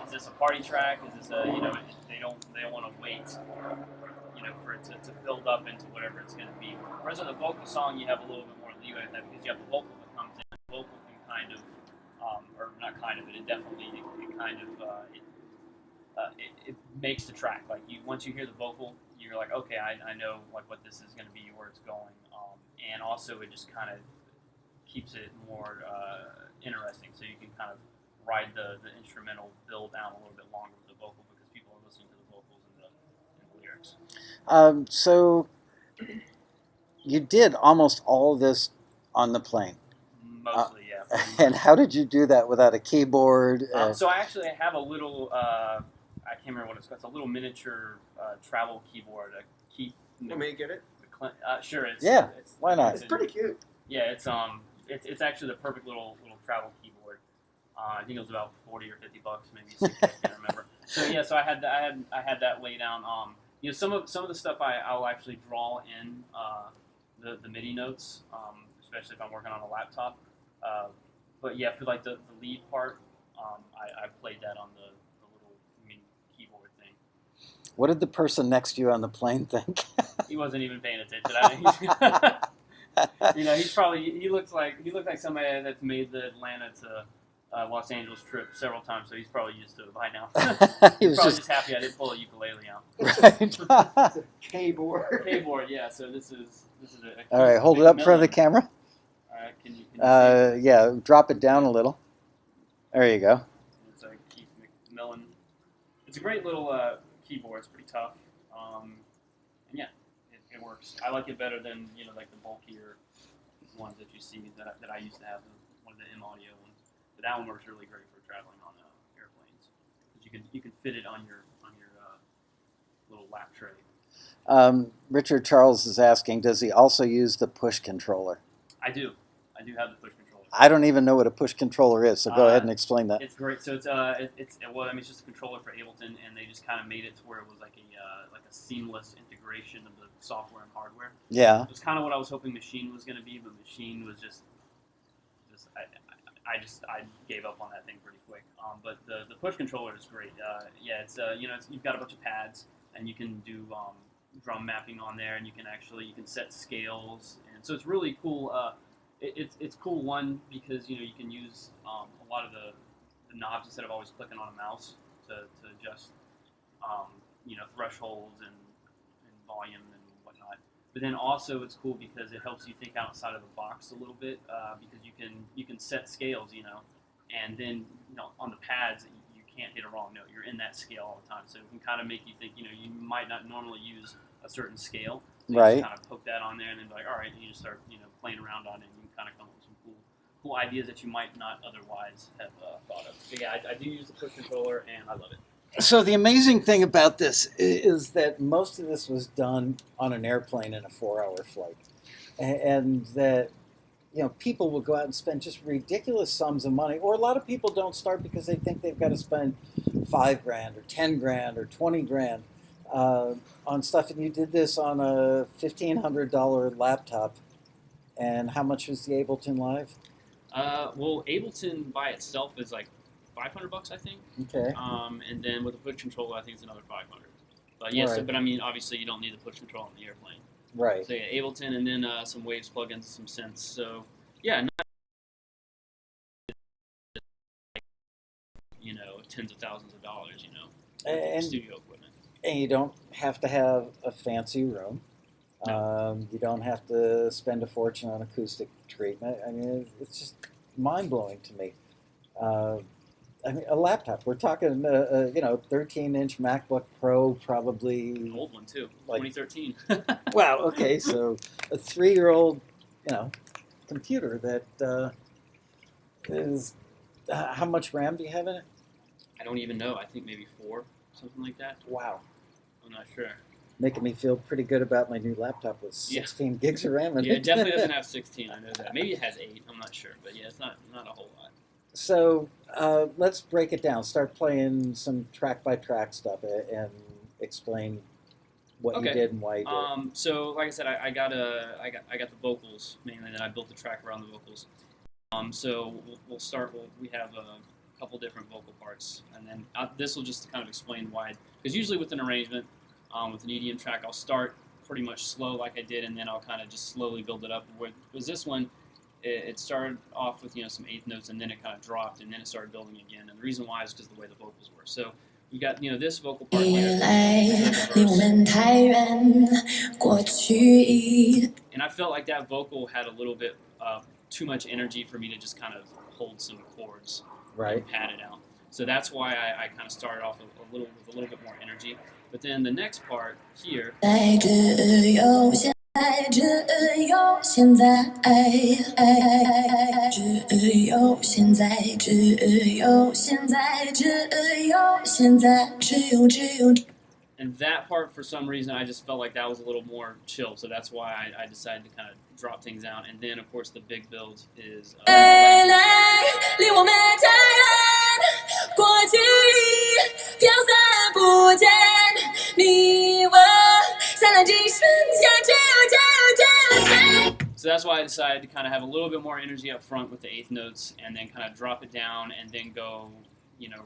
is this a party track? Is this a, they don't want to wait, for it to build up into whatever it's going to be. Whereas with a vocal song, you have a little bit more leeway with that, because you have the vocal that comes in. The vocal can kind of, or not kind of, but it definitely it makes the track. Like, once you hear the vocal, you're like, okay, I know like what this is going to be, where it's going, and also it just kind of keeps it more interesting, so you can kind of ride the instrumental build down a little bit longer with the vocal, because people are listening to the vocals and the lyrics. So you did almost all of this on the plane. Mostly, yeah. And how did you do that without a keyboard? So I actually have a little, I can't remember what it's called. It's a little miniature travel keyboard. Want me to get it? Sure. Why not? It's pretty cute. Yeah, it's actually the perfect little travel keyboard. I think it was about $40 or $50, maybe 60, I can't remember. So I had that laid down. Some of the stuff I'll actually draw in the MIDI notes, especially if I'm working on a laptop. But yeah, for like the lead part, I played that on the little mini keyboard thing. What did the person next to you on the plane think? He wasn't even paying attention. He looked like somebody that's made the Atlanta to Los Angeles trip several times, so he's probably used to it by now. He He's was probably just just happy I didn't pull a ukulele out. right. It's a keyboard. Keyboard, yeah. So this is a All right, hold it up in front of the camera. All right, can you see it? Yeah, drop it down a little. There you go. It's a Keith McMillan. It's a great little keyboard. It's pretty tough. And yeah, it works. I like it better than like the bulkier ones that you see that I used to have, one of the M Audio ones. But that one works really great for traveling on airplanes because you can fit it on your little lap tray. Richard Charles is asking, does he also use the push controller? I do have the push controller. I don't even know what a push controller is, so go ahead and explain that. It's great. So it's it's just a controller for Ableton, and they just kind of made it to where it was like a seamless integration of the software and hardware. Yeah. It was kind of what I was hoping Machine was going to be, but Machine was just I gave up on that thing pretty quick. But the push controller is great. It's you've got a bunch of pads, and you can do drum mapping on there, and you can set scales, and so it's really cool. It's cool, one, because you can use a lot of the knobs instead of always clicking on a mouse to adjust thresholds and volume and whatnot. But then also it's cool because it helps you think outside of the box a little bit, because you can set scales, and then on the pads you can't hit a wrong note. You're in that scale all the time, so it can kind of make you think you might not normally use a certain scale. So you Right. just kind of poke that on there and then be like, all right, and you just start playing around on it, and you can kind of come up with some cool ideas that you might not otherwise have thought of. So yeah, I do use the push controller, and I love it. So the amazing thing about this is that most of this was done on an airplane in a 4-hour flight, and that people will go out and spend just ridiculous sums of money, or a lot of people don't start because they think they've got to spend $5,000 or $10,000 or $20,000 on stuff, and you did this on a $1,500 laptop. And how much was the Ableton Live? Well, Ableton by itself is like $500, I think. Okay. And then with the push controller, I think it's another $500. But yeah, Right. but I mean, obviously, you don't need the push control on the airplane. Right. So yeah, Ableton, and then some Waves plugins and some synths. So yeah, not tens of thousands of dollars, And studio equipment. And you don't have to have a fancy room. You don't have to spend a fortune on acoustic treatment. I mean, it's just mind-blowing to me. I mean, a laptop. We're talking, 13-inch MacBook Pro, probably. An old one too, Like- 2013. Wow. Okay, so a 3-year-old, computer that is. How much RAM do you have in it? I don't even know. I think maybe 4, something like that. Wow. I'm not sure. Making me feel pretty good about my new laptop with 16 gigs of RAM in Yeah, it. it definitely doesn't have 16. I know that. Maybe it has 8. I'm not sure, but yeah, it's not a whole lot. So let's break it down. Start playing some track-by-track stuff and explain what you Okay. did and why you did it. So like I said, I got the vocals mainly, and then I built the track around the vocals. So we'll start. We have a couple different vocal parts, and then this will just kind of explain why. Because usually with an arrangement, with an EDM track, I'll start pretty much slow like I did, and then I'll kind of just slowly build it up. With this one, it started off with some eighth notes, and then it kind of dropped, and then it started building again. And the reason why is because of the way the vocals were. So you got this vocal part 未 here. 来离我们太远，过去已 And I felt like that vocal had a little bit too much energy for me to just kind of hold some chords Right. and pad it out. So that's why I kind of started off with a little bit more energy. But then the next part here, 在，只有现在，只有现在，只有现在，只有现在，只有现在，只有。 and that part for some reason I just felt like that was a little more chill. So that's why I decided to kind of drop things out. And then of course the big build is 未来离我们太远，过去已飘散。So that's why I decided to kind of have a little bit more energy up front with the eighth notes, and then kind of drop it down, and then go,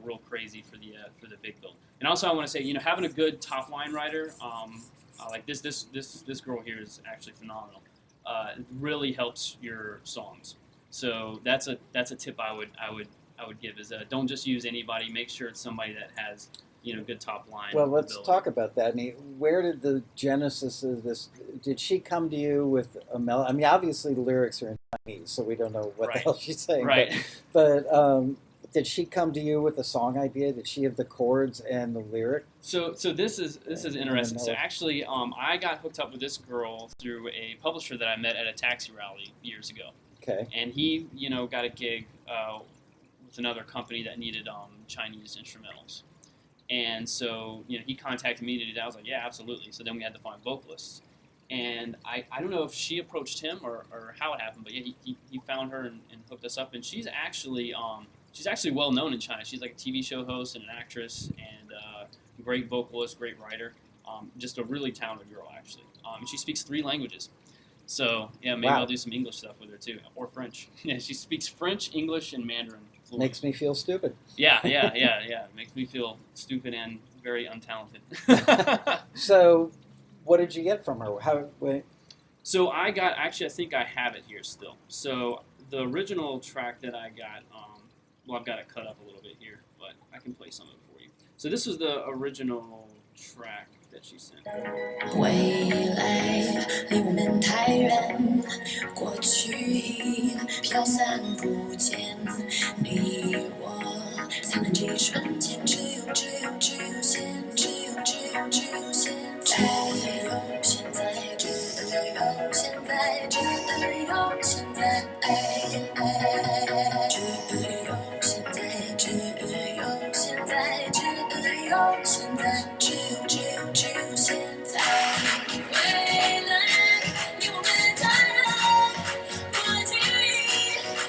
real crazy for the big build. And also, I want to say, having a good top line writer, like this girl here is actually phenomenal. It really helps your songs. So that's a tip I would give is don't just use anybody. Make sure it's somebody that has good top line. Well, let's ability. talk about that. I mean, where did the genesis of this? Did she come to you with a melody? I mean, obviously the lyrics are in Chinese, so we don't know what the Right. hell she's saying. Right. But did she come to you with a song idea? Did she have the chords and the lyric? So this is interesting. So know. actually, I got hooked up with this girl through a publisher that I met at a taxi rally years ago, Okay. and he got a gig with another company that needed Chinese instrumentals. And so, he contacted me to do that. I was like, yeah, absolutely. So then we had to find vocalists. And I don't know if she approached him or how it happened, but yeah, he found her and hooked us up. And she's actually well known in China. She's like a TV show host and an actress and great vocalist, great writer. Just a really talented girl, actually. And she speaks 3 languages. So, yeah, maybe Wow. I'll do some English stuff with her, too. Or French. Yeah, she speaks French, English, and Mandarin. Fluently. Makes me feel stupid. Yeah. It makes me feel stupid and very untalented. So, what did you get from her? So I think I have it here still. So the original track that I got, I've got it cut up a little bit here, but I can play some of it for you. So this was the original track that she sent. 未来离我们太远，过去已飘散不见。你我才能记忆瞬间，只有现，只有现在，只有现在，只有现在，只有现在，只有现在，只有现在，只有现在。未来离我们太远，过去已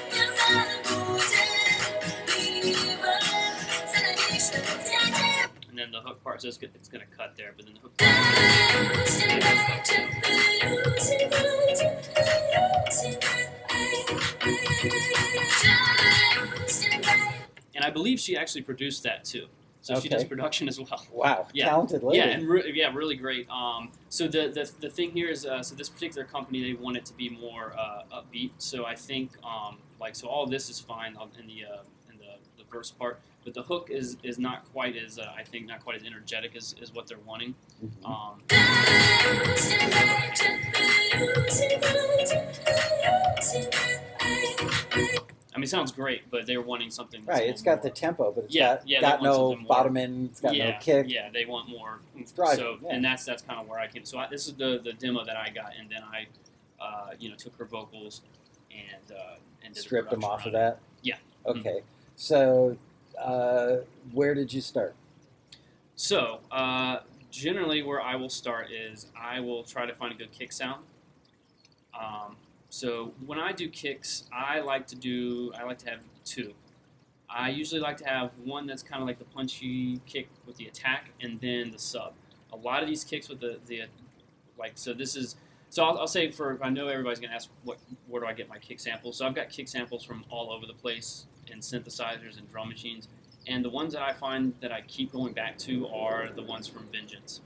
飘散不见，你我才能记忆瞬间。 And then the hook part, so it's going to cut there, but then the hook part. And I believe she actually produced that too. So she does Okay. production as well. Wow, Yeah. talented lady. Yeah, and really great. So the thing here is, so this particular company, they want it to be more upbeat. So I think so all this is fine in the verse part, but the hook is not quite as I think not quite as energetic as what they're wanting. I mean, it sounds great, but they're wanting something. That's Right, it's got the more, tempo, but it's Yeah, they got want no something more- bottom end, it's got no kick. Yeah, they want more. Driving, So yeah. and that's kind of where I came. So this is the demo that I got, and then I took her vocals and did the Stripped them production off of around that? Yeah. Okay. So, where did you start? So, generally, where I will start is I will try to find a good kick sound. So when I do kicks, I like to have 2. I usually like to have one that's kind of like the punchy kick with the attack, and then the sub. A lot of these kicks with the so this is. So I'll say I know everybody's gonna ask where do I get my kick samples. So I've got kick samples from all over the place in synthesizers and drum machines. And the ones that I find that I keep going back to are the ones from Vengeance.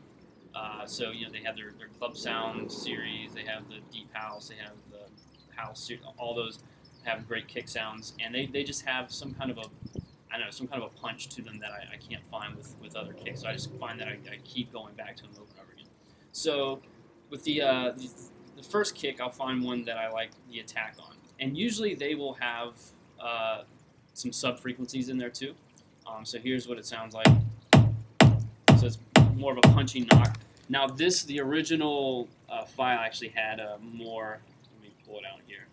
So they have their Club Sound series, they have the Deep House, they have the House series, all those have great kick sounds, and they just have some kind of a punch to them that I can't find with other kicks. So I just find that I keep going back to them over and over again. So with the first kick, I'll find one that I like the attack on, and usually they will have some sub frequencies in there too. So here's what it sounds like. So it's more of a punchy knock. Now the original file actually had more, let me pull it out here,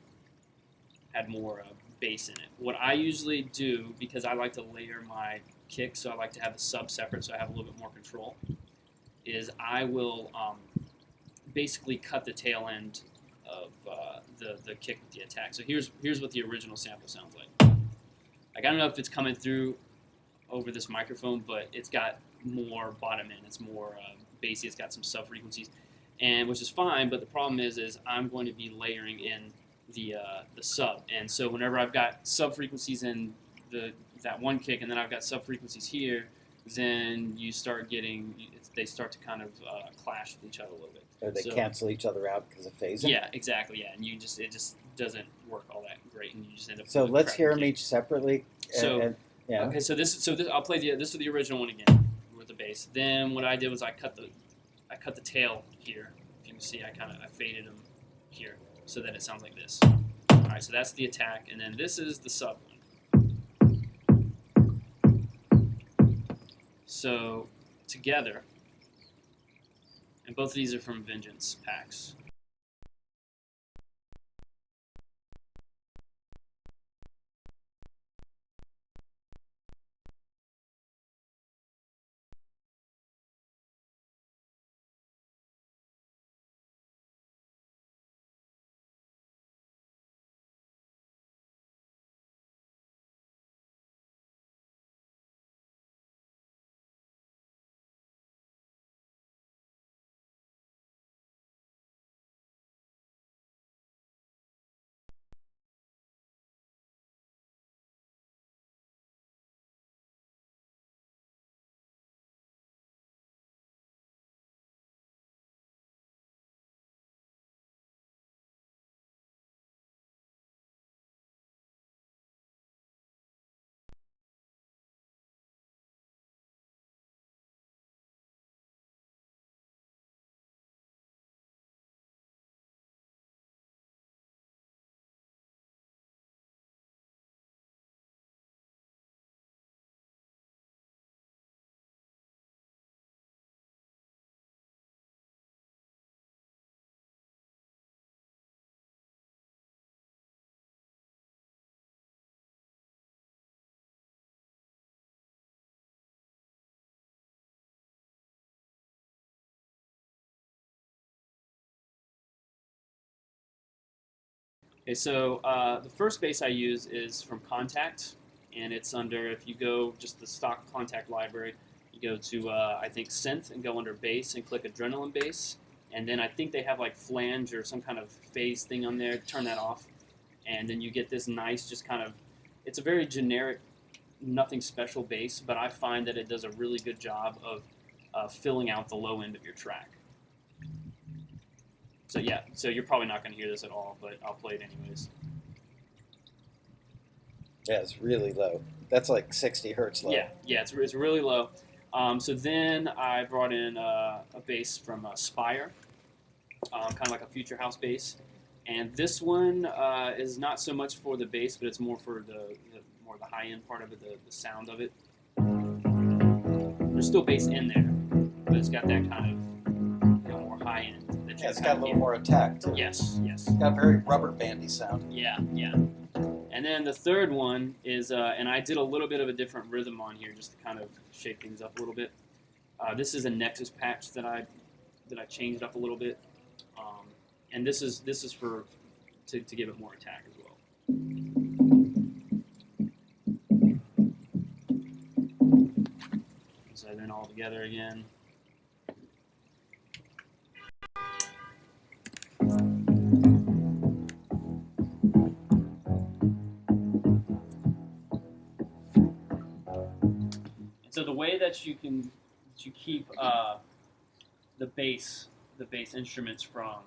had more bass in it. What I usually do, because I like to layer my kick, so I like to have the sub separate so I have a little bit more control, is I will basically cut the tail end of the kick with the attack. So here's what the original sample sounds like. Like I don't know if it's coming through over this microphone, but it's got more bottom end. It's more bassy. It's got some sub frequencies, and which is fine. But the problem is I'm going to be layering in the sub, and so whenever I've got sub frequencies in that one kick, and then I've got sub frequencies here, then you start getting they start to kind of clash with each other a little bit. Or they cancel each other out because of phasing. Yeah, exactly. Yeah, and it just doesn't work all that great, and you just end up. So let's hear them each separately. Yeah. Okay, so this I'll play this is the original one again with the bass. Then what I did was I cut the tail here. If you can see, I faded them here so that it sounds like this. All right, so that's the attack, and then this is the sub one. So together, and both of these are from Vengeance packs. Okay, so the first bass I use is from Contact, and it's under, if you go just the stock Contact library, you go to, I think, Synth, and go under Bass and click Adrenaline Bass, and then I think they have like flange or some kind of phase thing on there, turn that off, and then you get this nice, just kind of, it's a very generic, nothing special bass, but I find that it does a really good job of filling out the low end of your track. So yeah, so you're probably not going to hear this at all, but I'll play it anyways. Yeah, it's really low. That's like 60 hertz low. Yeah, it's really low. So then I brought in a bass from Spire, kind of like a future house bass, and this one is not so much for the bass, but it's more for the high end part of it, the sound of it. There's still bass in there, but it's got that kind of more high end. Yeah, it's got a little more attack too. Yes. It's got a very rubber bandy sound. Yeah. And then the third one is, and I did a little bit of a different rhythm on here just to kind of shake things up a little bit. This is a Nexus patch that I changed up a little bit, and this is for to give it more attack as well. So then all together again. So the way that you keep the bass instruments from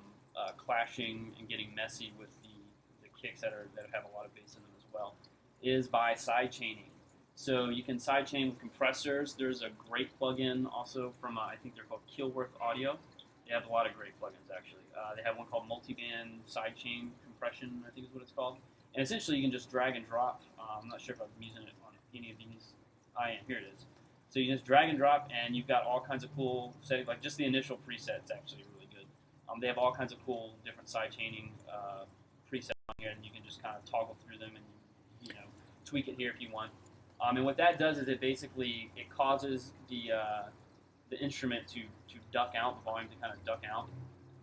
clashing and getting messy with the kicks that have a lot of bass in them as well is by side chaining. So you can side chain with compressors. There's a great plugin also from I think they're called Killworth Audio. They have a lot of great plugins actually. They have one called Multiband Sidechain Compression, I think is what it's called. And essentially you can just drag and drop. I'm not sure if I'm using it on any of these. I am. Here it is. So you just drag and drop, and you've got all kinds of cool settings. Like just the initial preset's actually really good. They have all kinds of cool different side chaining presets on here, and you can just kind of toggle through them and tweak it here if you want. And what that does is it causes the instrument to duck out, the volume to kind of duck out,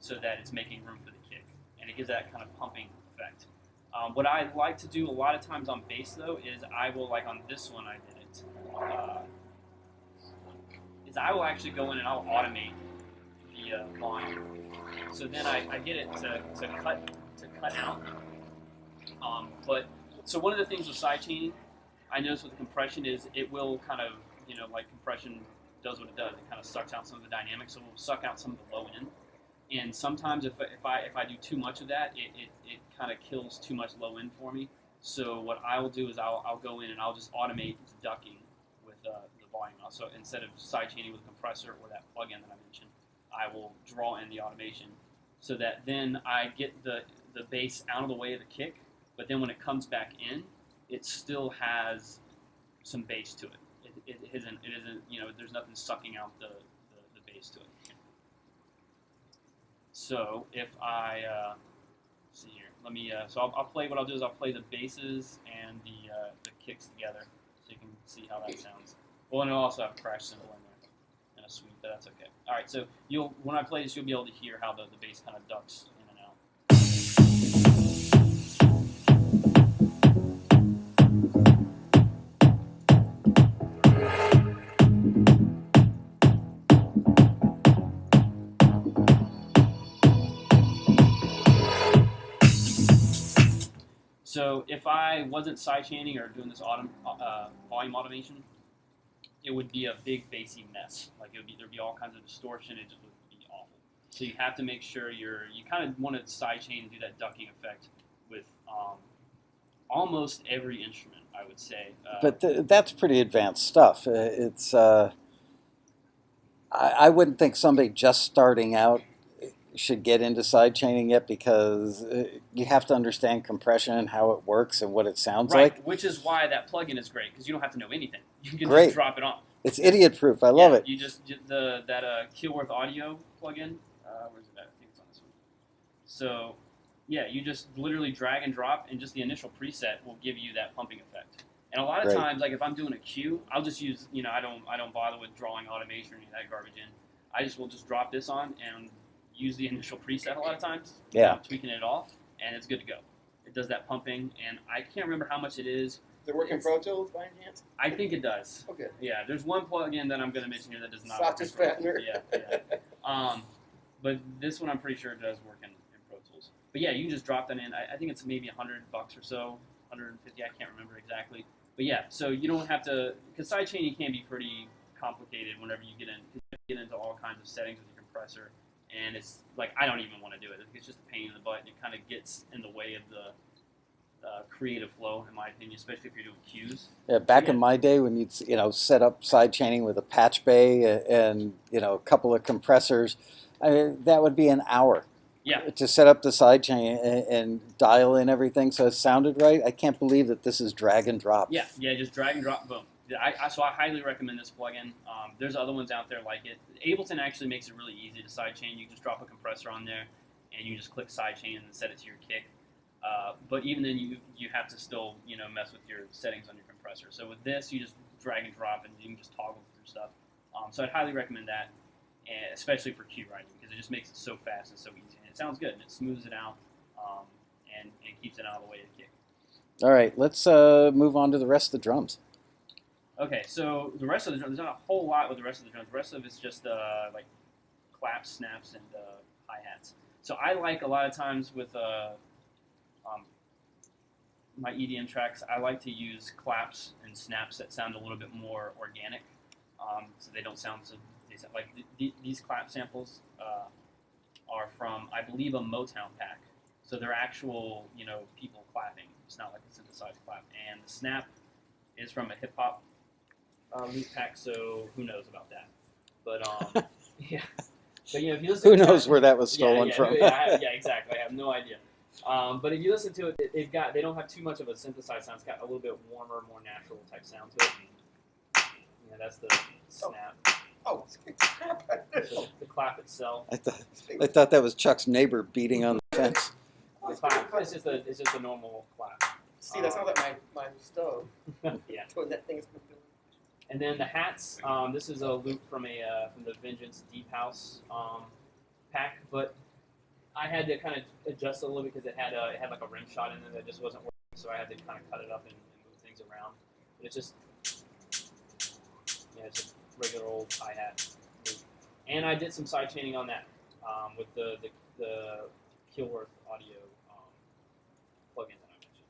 so that it's making room for the kick, and it gives that kind of pumping effect. What I like to do a lot of times on bass though is I will, like on this one I did it. I will actually go in and I'll automate the volume. So then I get it to cut out. But so one of the things with side chaining, I notice with the compression is it will kind of, like compression does what it does. It kind of sucks out some of the dynamics, so it will suck out some of the low end. And sometimes if I do too much of that, it kind of kills too much low end for me. So what I will do is I'll go in and I'll just automate ducking with the volume. So instead of side chaining with a compressor or that plug-in that I mentioned, I will draw in the automation so that then I get the bass out of the way of the kick, but then when it comes back in, it still has some bass to it. It isn't there's nothing sucking out the bass to it. So if I see here, let me. So I'll play. What I'll do is I'll play the basses and the kicks together, so you can see how that sounds. Well, and it'll also have a crash cymbal in there and a sweep, but that's okay. All right. So when I play this, you'll be able to hear how the bass kind of ducks in and out. So if I wasn't side chaining or doing this volume automation, it would be a big bassy mess. Like there'd be all kinds of distortion. It just would be awful. So you have to make sure you kind of want to side chain and do that ducking effect with almost every instrument, I would say. But that's pretty advanced stuff. I wouldn't think somebody just starting out should get into side chaining yet, because you have to understand compression and how it works and what it sounds like. Which is why that plugin is great, because you don't have to know anything. You can Great. just drop it on. It's idiot proof. I love it. You just that Keelworth Audio plugin. Where's it at? I think it's on this one. So yeah, you just literally drag and drop, and just the initial preset will give you that pumping effect. And a lot of times, like if I'm doing a cue, I'll just use I don't bother with drawing automation or any of that garbage in. I will just drop this on and use the initial preset a lot of times, tweaking it off, and it's good to go. It does that pumping, and I can't remember how much it is. Does it work in Pro Tools by any chance? I think it does. Okay. Yeah, there's one plugin that I'm going to mention here that does not Soft work in as Pro Tools. Fattener. Yeah. But this one I'm pretty sure it does work in Pro Tools. But yeah, you can just drop that in. I think it's maybe $100 or so, 150. I can't remember exactly. But yeah, so you don't have to, because side chaining can be pretty complicated whenever you get into all kinds of settings with your compressor. And it's like, I don't even want to do it. It's just a pain in the butt, and it kind of gets in the way of the creative flow, in my opinion, especially if you're doing cues. Yeah, back in my day when you'd set up side chaining with a patch bay and a couple of compressors, that would be an hour. Yeah. To set up the side chain and dial in everything so it sounded right. I can't believe that this is drag and drop. Yeah, just drag and drop, boom. So I highly recommend this plugin. There's other ones out there like it. Ableton actually makes it really easy to side chain. You just drop a compressor on there, and you just click side chain and set it to your kick. But even then, you have to still mess with your settings on your compressor. So with this, you just drag and drop, and you can just toggle through stuff. So I'd highly recommend that, and especially for cue writing, because it just makes it so fast and so easy. And it sounds good, and it smooths it out, and keeps it out of the way of the kick. All right, let's move on to the rest of the drums. Okay, so the rest of the drums, there's not a whole lot with the rest of the drums. The rest of it's just like claps, snaps, and hi-hats. So I like a lot of times with my EDM tracks, I like to use claps and snaps that sound a little bit more organic, so they don't sound so like these clap samples are from, I believe, a Motown pack. So they're actual people clapping. It's not like a synthesized clap. And the snap is from a hip hop loop pack, so who knows about that? But yeah. But if you listen, who knows where that was stolen from? Yeah, exactly. I have no idea. But if you listen to it, they don't have too much of a synthesized sound. It's got a little bit warmer, more natural type sound to it. Yeah, that's the snap. Oh, So the clap itself. I thought that was Chuck's neighbor beating on the fence. The clap. It's just a normal clap. See, that's not like my stove. Yeah. When that thing's moving. And then the hats. This is a loop from the Vengeance Deep House pack, but I had to kind of adjust it a little bit because it had like a rim shot in there that just wasn't working, so I had to kind of cut it up and move things around. But it's just it's just regular old hi-hat loop. And I did some side chaining on that with the Killworth audio plugin that I mentioned.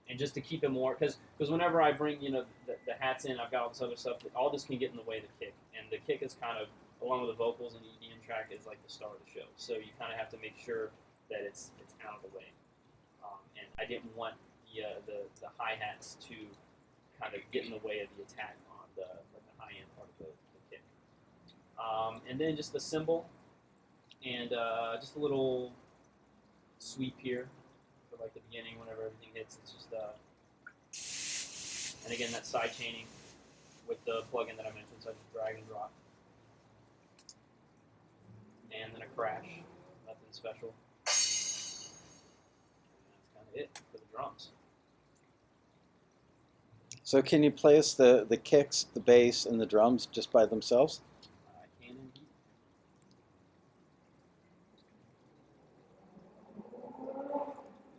And just to keep it more, because whenever I bring the hats in, I've got all this other stuff. All this can get in the way of the kick, and the kick is kind of, along with the vocals and the EDM track, is like the star of the show. So you kind of have to make sure that it's out of the way. And I didn't want the hi hats to kind of get in the way of the attack on the high end part of the kick. And then just the cymbal, and just a little sweep here for like the beginning whenever everything hits. It's just and again that side chaining with the plugin that I mentioned. So I just drag and drop, and then a crash. Nothing special. It for the drums. So can you play us the kicks, the bass, and the drums just by themselves? I can indeed.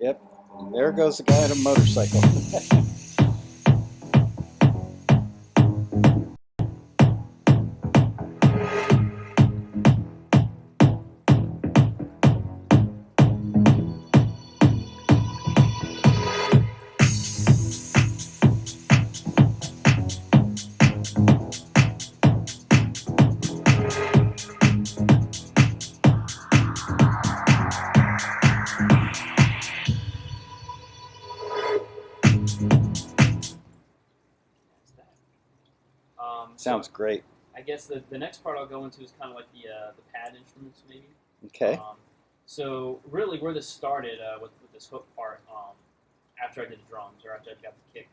Yep. There goes the guy on a motorcycle. Sounds great. I guess the next part I'll go into is kind of like the pad instruments, maybe. Okay. So really, where this started with this hook part, after I did the drums or after I got the kick,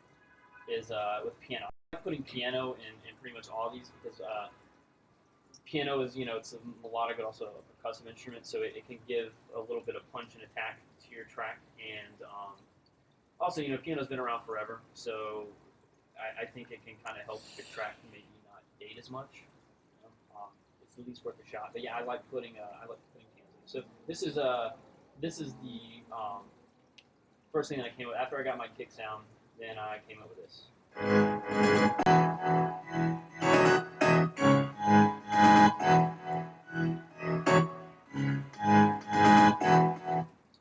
is with piano. I'm putting piano in pretty much all of these because piano is, it's a melodic but also a percussive instrument, so it can give a little bit of punch and attack to your track. And also, piano's been around forever, so I think it can kind of help your track maybe not date as much. It's at least worth a shot. But yeah, I like putting pianos in. So this is the first thing that I came up with. After I got my kick sound, then I came up with this.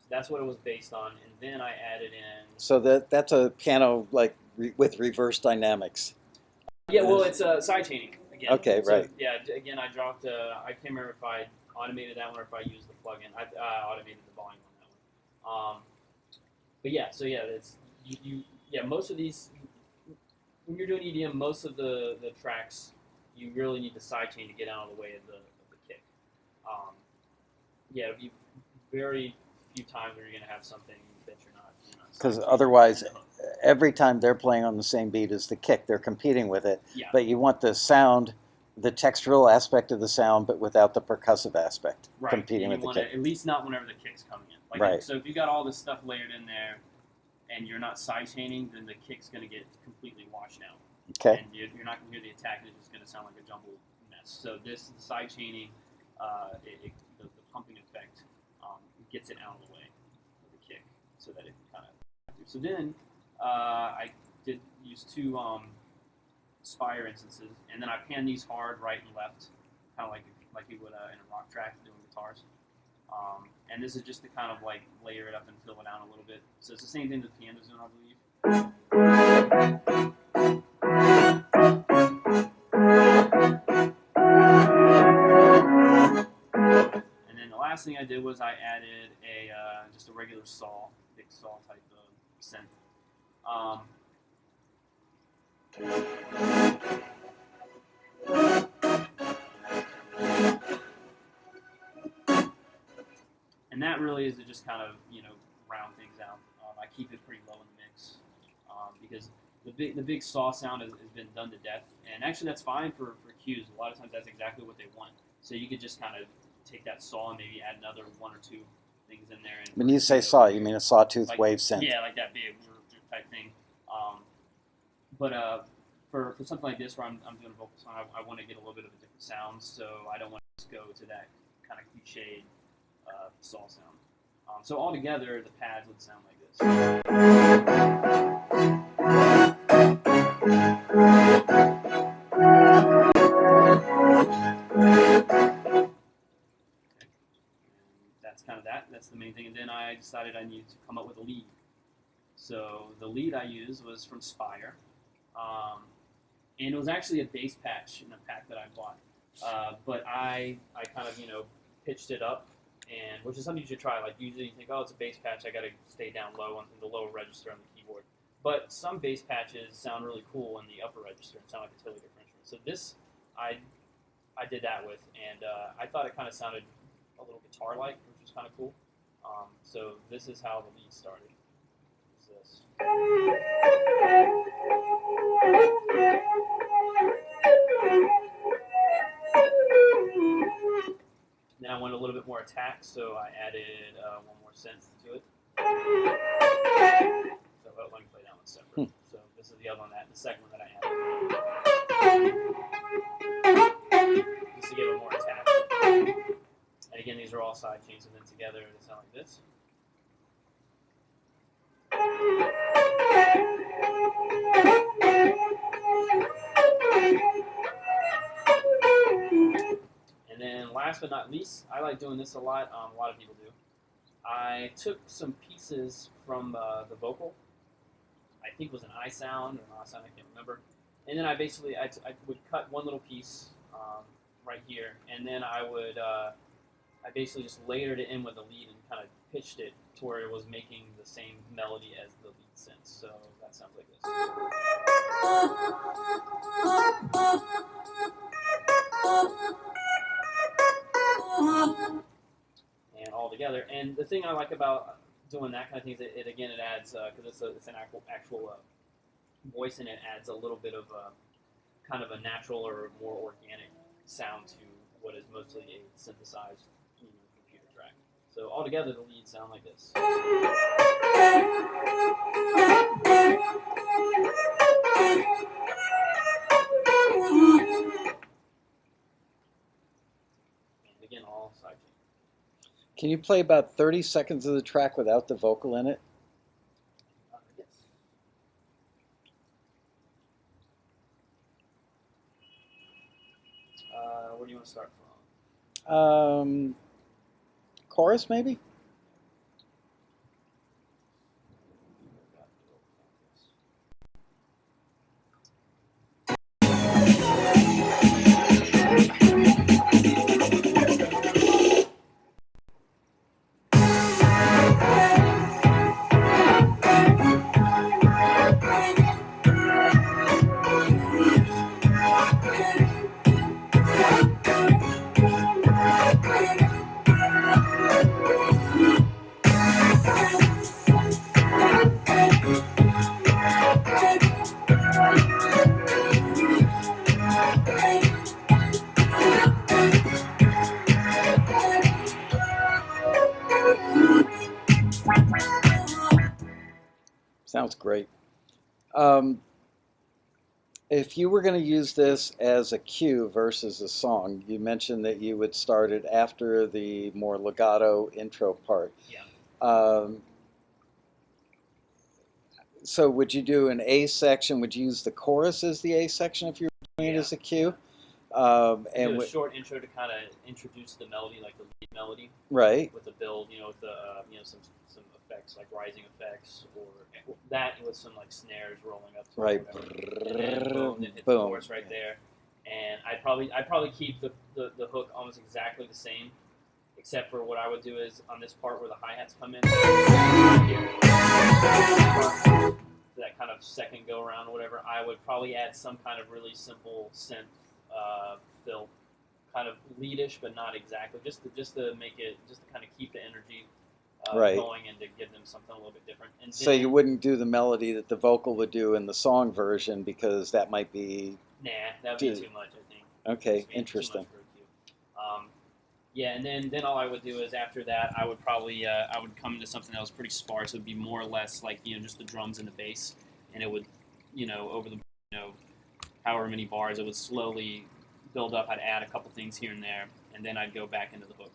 That's what it was based on, and then I added in. So that's a piano like with reverse dynamics. Yeah, well, it's side chaining again. Okay, so, right. Yeah, again, I dropped. I can't remember if I automated that one or if I used the plugin. I automated the volume on that one. But yeah, so yeah, it's most of these, when you're doing EDM, most of the tracks you really need the side chain to get out of the way of the kick. It'll be very few times where you're going to have something that you're not. Because otherwise, every time they're playing on the same beat as the kick, they're competing with it. Yeah. But you want the sound, the textural aspect of the sound, but without the percussive aspect competing with the kick. At least not whenever the kick's coming in. Right. So if you got all this stuff layered in there, and you're not side chaining, then the kick's going to get completely washed out. Okay. And you're not going to hear the attack. It's just going to sound like a jumbled mess. So the side chaining, the pumping effect gets it out of the way of the kick, so that it can kind of. So then I did use two Spire instances, and then I pan these hard right and left, kind of like you would in a rock track doing guitars. And this is just to kind of like layer it up and fill it out a little bit. So it's the same thing that the piano's doing, I believe. And then the last thing I did was I added just a regular saw, big saw type of synth. And that really is to just kind of, round things out. I keep it pretty low in the mix because the big saw sound has been done to death. And actually that's fine for cues. A lot of times that's exactly what they want. So you could just kind of take that saw and maybe add another one or two things in there. And When you say saw, you mean a sawtooth wave synth? Yeah, like that big type thing. But for something like this where I'm doing a vocal song, I want to get a little bit of a different sound, so I don't want to just go to that kind of cliched saw sound. So altogether, the pads would sound like this. That's the main thing. And then I decided I needed to come up with a lead. So the lead I used was from Spire. And it was actually a bass patch in a pack that I bought. But I kind of, pitched it up, and which is something you should try. Like usually you think, oh, it's a bass patch, I got to stay down low on the lower register on the keyboard. But some bass patches sound really cool in the upper register and sound like a totally different instrument. So this, I did that with, and I thought it kind of sounded a little guitar-like, which was kind of cool. So this is how the lead started. It's this. Then I went a little bit more attack, so I added one more synth to it. So let me play that one separate. So this is the other one, the second one that I added. Just to give it more attack. And again, these are all side chains, and then together they sound like this. And then last but not least, I like doing this a lot. A lot of people do. I took some pieces from the vocal. I think it was an I sound or an I sound, I can't remember. And then I would cut one little piece right here, and then I basically just layered it in with the lead and kind of pitched it to where it was making the same melody as the lead synth. So that sounds like this. And all together. And the thing I like about doing that kind of thing is it adds, because it's an actual voice, and it adds a little bit of kind of a natural or more organic sound to what is mostly a synthesized computer track. So all together, the leads sound like this. And again, all side chain. Can you play about 30 seconds of the track without the vocal in it? Yes. Where do you want to start from? Chorus, maybe? Sounds great. If you were going to use this as a cue versus a song, you mentioned that you would start it after the more legato intro part. Yeah. So would you do an A section? Would you use the chorus as the A section if you were doing it as a cue? And do a short intro to kind of introduce the melody, like the lead melody, right, with the build, with the some effects like rising effects, or that with some like snares rolling up. To right, and then boom, then hit the chorus right there. And I probably keep the hook almost exactly the same, except for what I would do is on this part where the hi-hats come in, that kind of second go around or whatever, I would probably add some kind of really simple synth fill, kind of leadish but not exactly, just to make it, just to kind of keep the energy going and to give them something a little bit different. And so you wouldn't do the melody that the vocal would do in the song version because that might be... Nah, that would be too much, I think. Okay, interesting. Yeah, and then all I would do is after that, I would probably I would come into something that was pretty sparse. It would be more or less like just the drums and the bass, and it would over the however many bars, it would slowly build up. I'd add a couple things here and there, and then I'd go back into the hook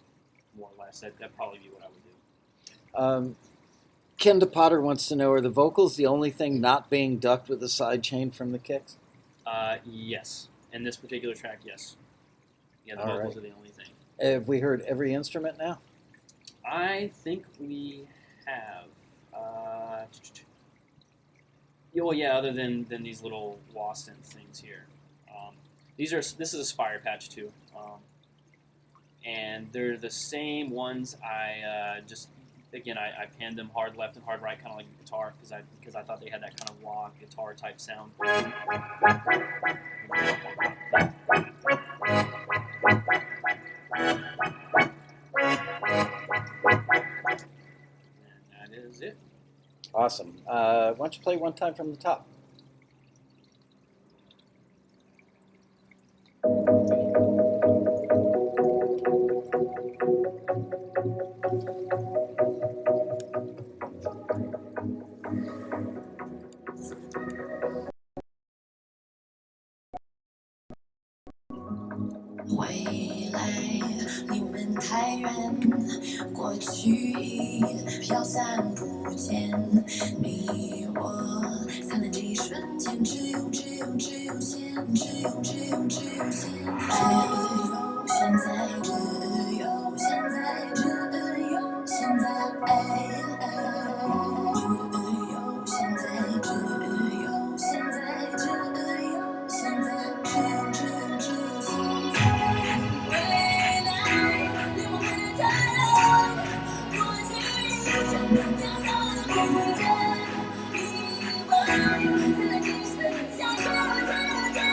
more or less. That'd probably be what I would do. Ken DePotter wants to know: are the vocals the only thing not being ducked with a side chain from the kicks? Yes. In this particular track, yes. Yeah, the vocals are the only thing. Have we heard every instrument now? I think we have. Well, yeah. Other than these little Waston things here, this is a Spire patch too, and they're the same ones. I panned them hard left and hard right, kind of like a guitar, because I thought they had that kind of wah guitar type sound. And that is it. Awesome. Why don't you play one time from the top?未来离我们太远，过去已飘散不见。你我灿烂这一瞬间，只有现在，只有现在，只有现在，只有现在，只有现在，只有现在，只有现在。未来离我们太远，过去飘散不见。你我灿烂这一瞬间，只有现在。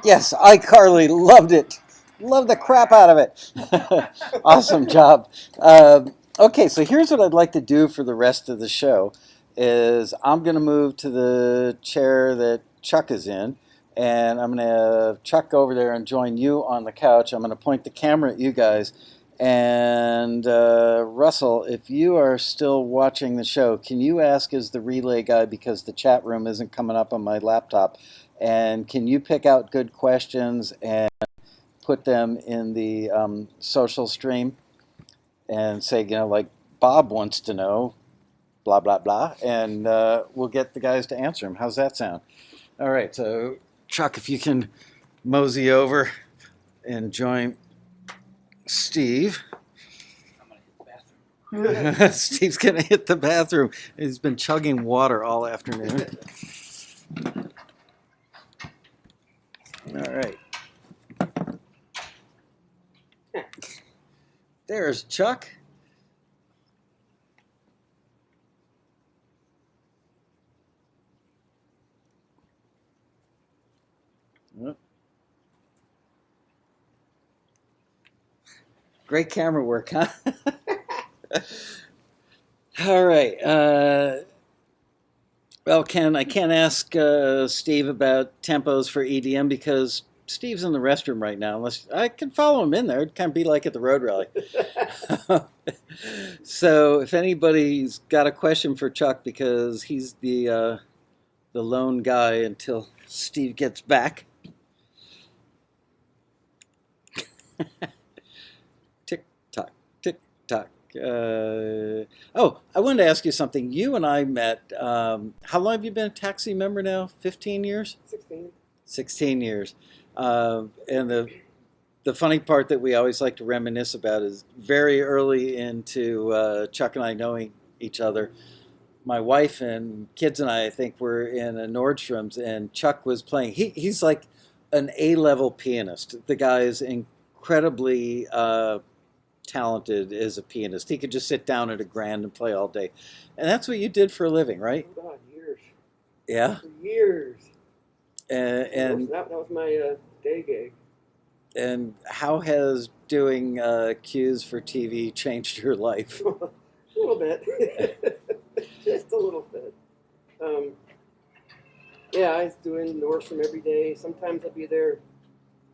Yes, iCarly loved it. Loved the crap out of it. Awesome job. Okay, so here's what I'd like to do for the rest of the show is I'm going to move to the chair that Chuck is in, and I'm going to Chuck over there and join you on the couch. I'm going to point the camera at you guys. And Russell, if you are still watching the show, can you ask as the relay guy, because the chat room isn't coming up on my laptop, and can you pick out good questions and put them in the social stream and say, like Bob wants to know, blah, blah, blah, and we'll get the guys to answer them. How's that sound? All right, so Chuck, if you can mosey over and join Steve. I'm gonna hit the bathroom. Steve's going to hit the bathroom. He's been chugging water all afternoon. All right. There's Chuck. Great camera work, huh? All right. Well, Ken, I can't ask Steve about tempos for EDM because Steve's in the restroom right now. Unless I can follow him in there, it'd kind of be like at the road rally. So, if anybody's got a question for Chuck, because he's the lone guy until Steve gets back. Tick tock, tick tock. Oh, I wanted to ask you something. You and I met. How long have you been a Taxi member now? 15 years? 16. 16 years. And the funny part that we always like to reminisce about is very early into Chuck and I knowing each other. My wife and kids and I think, were in a Nordstrom's, and Chuck was playing. He's like an A-level pianist. The guy is incredibly talented as a pianist. He could just sit down at a grand and play all day. And that's what you did for a living, right? Oh God, years. Yeah. For years. And that was my day gig. and how has doing cues for TV changed your life? A little bit. Just a little bit. Yeah, I was doing Nordstrom every day. Sometimes I'd be there,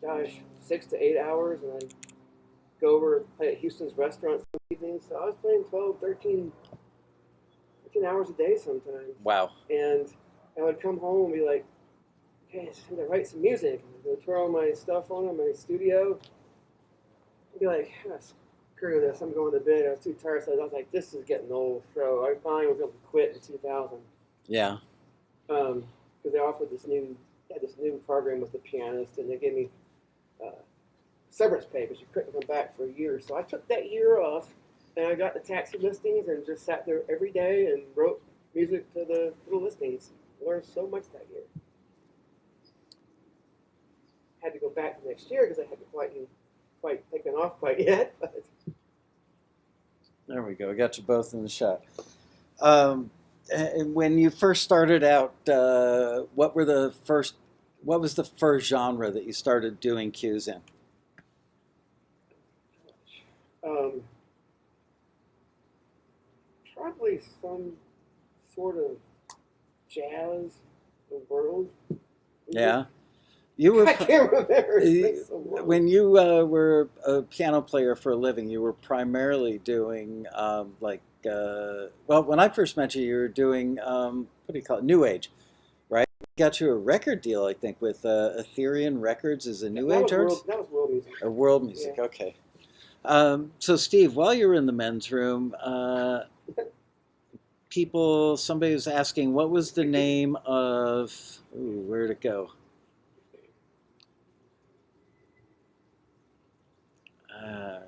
gosh, 6 to 8 hours, and I'd go over and play at Houston's restaurant some evenings. So I was playing 12, 13 hours a day sometimes. Wow. And I would come home and be like, okay, it's time to write some music. And I'd go turn all my stuff on in my studio. I'd be like, screw this, I'm going to bed. I was too tired, so I was like, this is getting old. So I finally was able to quit in 2000. Yeah. Because they offered this new program with the pianist, and they gave me severance pay because you couldn't come back for a year. So I took that year off, and I got the taxi listings and just sat there every day and wrote music to the listings. I learned so much that year. Had to go back the next year because I hadn't quite taken off quite yet. But There we go. We got you both in the shot. And when you first started out, what was the first genre that you started doing cues in? probably some sort of jazz world. Yeah. You were I can't remember. It's been so long. when you were a piano player for a living. You were primarily doing when I first met you, you were doing what do you call it, New Age, right? Got you a record deal, I think, with Ethereum Records as a New Age artist. That was world music. Or world music, Yeah. okay. So Steve, while you were in the men's room, somebody was asking, what was the name of? Ooh, where'd it go?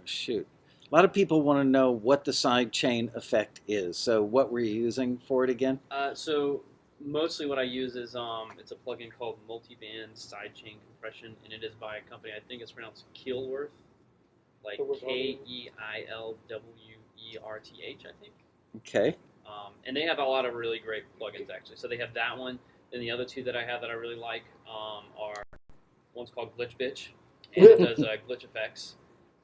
Shoot. A lot of people want to know what the sidechain effect is. So what were you using for it again? So mostly what I use is it's a plugin called Multiband Sidechain Compression, and it is by a company, I think it's pronounced Keilwerth, like Keilwerth, I think. Okay. And they have a lot of really great plugins actually. So they have that one. Then the other two that I have that I really like are one's called Glitch Bitch, and it does glitch effects.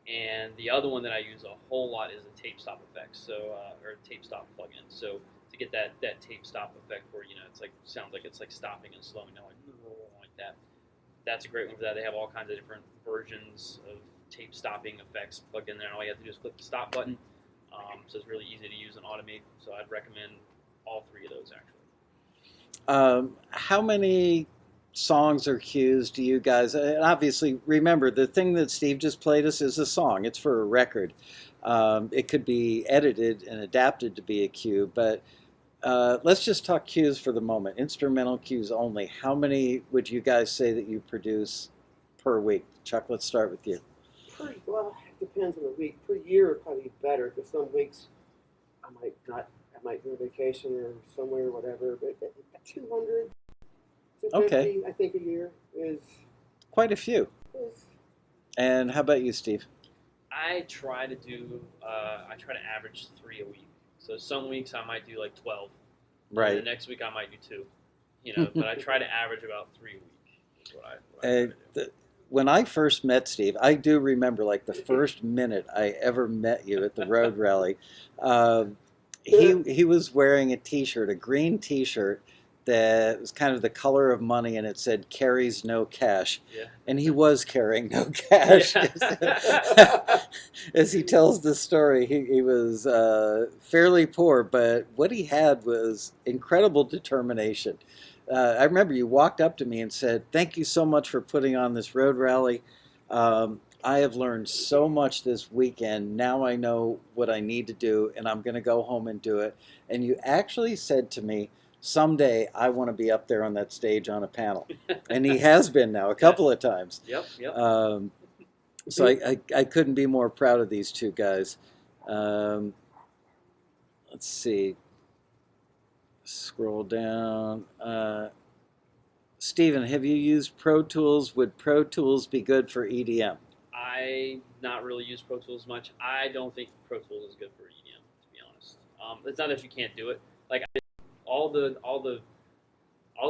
And the other one that I use a whole lot is a tape stop effect, or tape stop plugin. So to get that tape stop effect where it's like sounds like it's like stopping and slowing down like that. That's a great one for that. They have all kinds of different versions of tape stopping effects plugged in there. And all you have to do is click the stop button. So it's really easy to use and automate. So I'd recommend all three of those actually. How many songs or cues do you guys, and obviously remember the thing that Steve just played us is a song, it's for a record. It could be edited and adapted to be a cue, but let's just talk cues for the moment, instrumental cues only. How many would you guys say that you produce per week? Chuck, let's start with you. Well, it depends on the week. Per year would probably be better because some weeks I might go on vacation or somewhere or whatever, but 200 Okay. I think a year is Quite a few. And how about you, Steve? I try to average 3 a week. So some weeks I might do like 12. Right. And the next week I might do 2. But I try to average about 3 a week. Is what I try to do. When I first met Steve, I do remember like the first minute I ever met you at the road rally. He was wearing a T-shirt, a green T-shirt that was kind of the color of money, and it said "carries no cash." Yeah. And he was carrying no cash. Yeah. As he tells the story, he was fairly poor, but what he had was incredible determination. I remember you walked up to me and said, "Thank you so much for putting on this road rally. I have learned so much this weekend. Now I know what I need to do, and I'm going to go home and do it." And you actually said to me, "Someday I want to be up there on that stage on a panel." And he has been now a couple of times. Yep. So I couldn't be more proud of these two guys. Let's see. Scroll down. Stephen, have you used Pro Tools? Would Pro Tools be good for EDM? I I not really use Pro Tools much. I don't think Pro Tools is good for EDM, to be honest. It's not that you can't do it. Like all the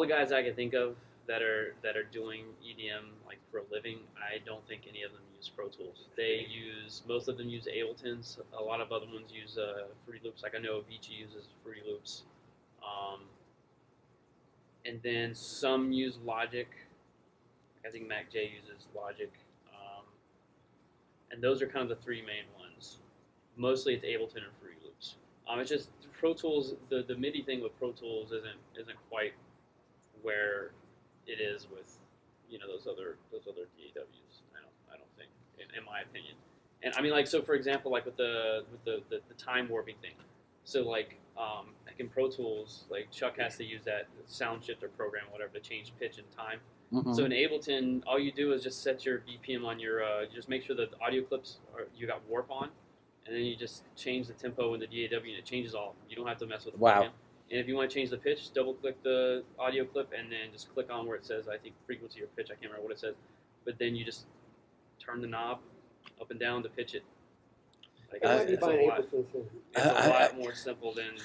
guys I can think of that are doing EDM like for a living, I don't think any of them use Pro Tools. Most of them use Abletons. A lot of other ones use Fruity Loops. Like I know Avicii uses Fruity Loops, and then some use Logic. I think Mac J uses Logic, and those are kind of the three main ones. Mostly it's Ableton and Fruity Loops. It's just Pro Tools. The MIDI thing with Pro Tools isn't quite where it is with those other DAWs. I don't think, in my opinion. And I mean, like, so for example, like with the time warping thing. So like in Pro Tools, like Chuck has to use that sound shifter program, whatever, to change pitch and time. Mm-hmm. So in Ableton, all you do is just set your BPM on your, just make sure that the audio clips you got warp on, and then you just change the tempo in the DAW, and it changes all. You don't have to mess with the Wow. plugin. And if you want to change the pitch, double click the audio clip, and then just click on where it says, I think frequency or pitch, I can't remember what it says, but then you just turn the knob up and down to pitch it. Like it's a lot more simple than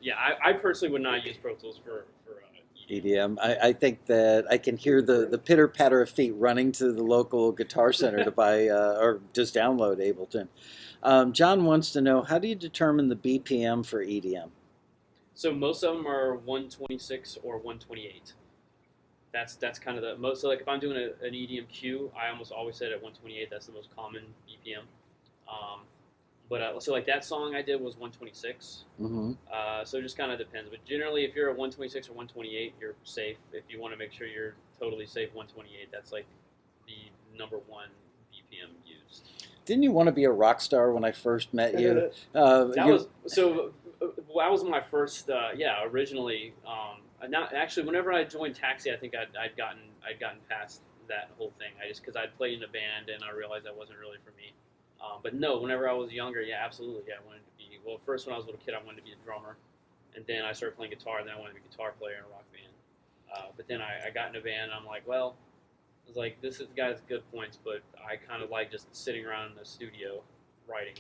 yeah. I personally would not use Pro Tools for EDM. I think that I can hear the pitter patter of feet running to the local guitar center to buy or just download Ableton. John wants to know, how do you determine the BPM for EDM? So most of them are 126 or 128. That's kind of the most. So like if I'm doing an EDM cue, I almost always set it at 128. That's the most common BPM. But so like that song I did was 126. Mm-hmm. So it just kind of depends. But generally, if you're at 126 or 128, you're safe. If you want to make sure you're totally safe, 128. That's like the number one BPM used. Didn't you want to be a rock star when I first met you? That was my first. Originally. Actually, whenever I joined Taxi, I think I'd gotten past that whole thing. Because I'd played in a band and I realized that wasn't really for me. But no, whenever I was younger, yeah, absolutely, I wanted to be. Well, first when I was a little kid, I wanted to be a drummer, and then I started playing guitar. And then I wanted to be a guitar player in a rock band. But then I got in a band, and I'm like, well, I was like, this guy's good points, but I kind of like just sitting around in the studio writing.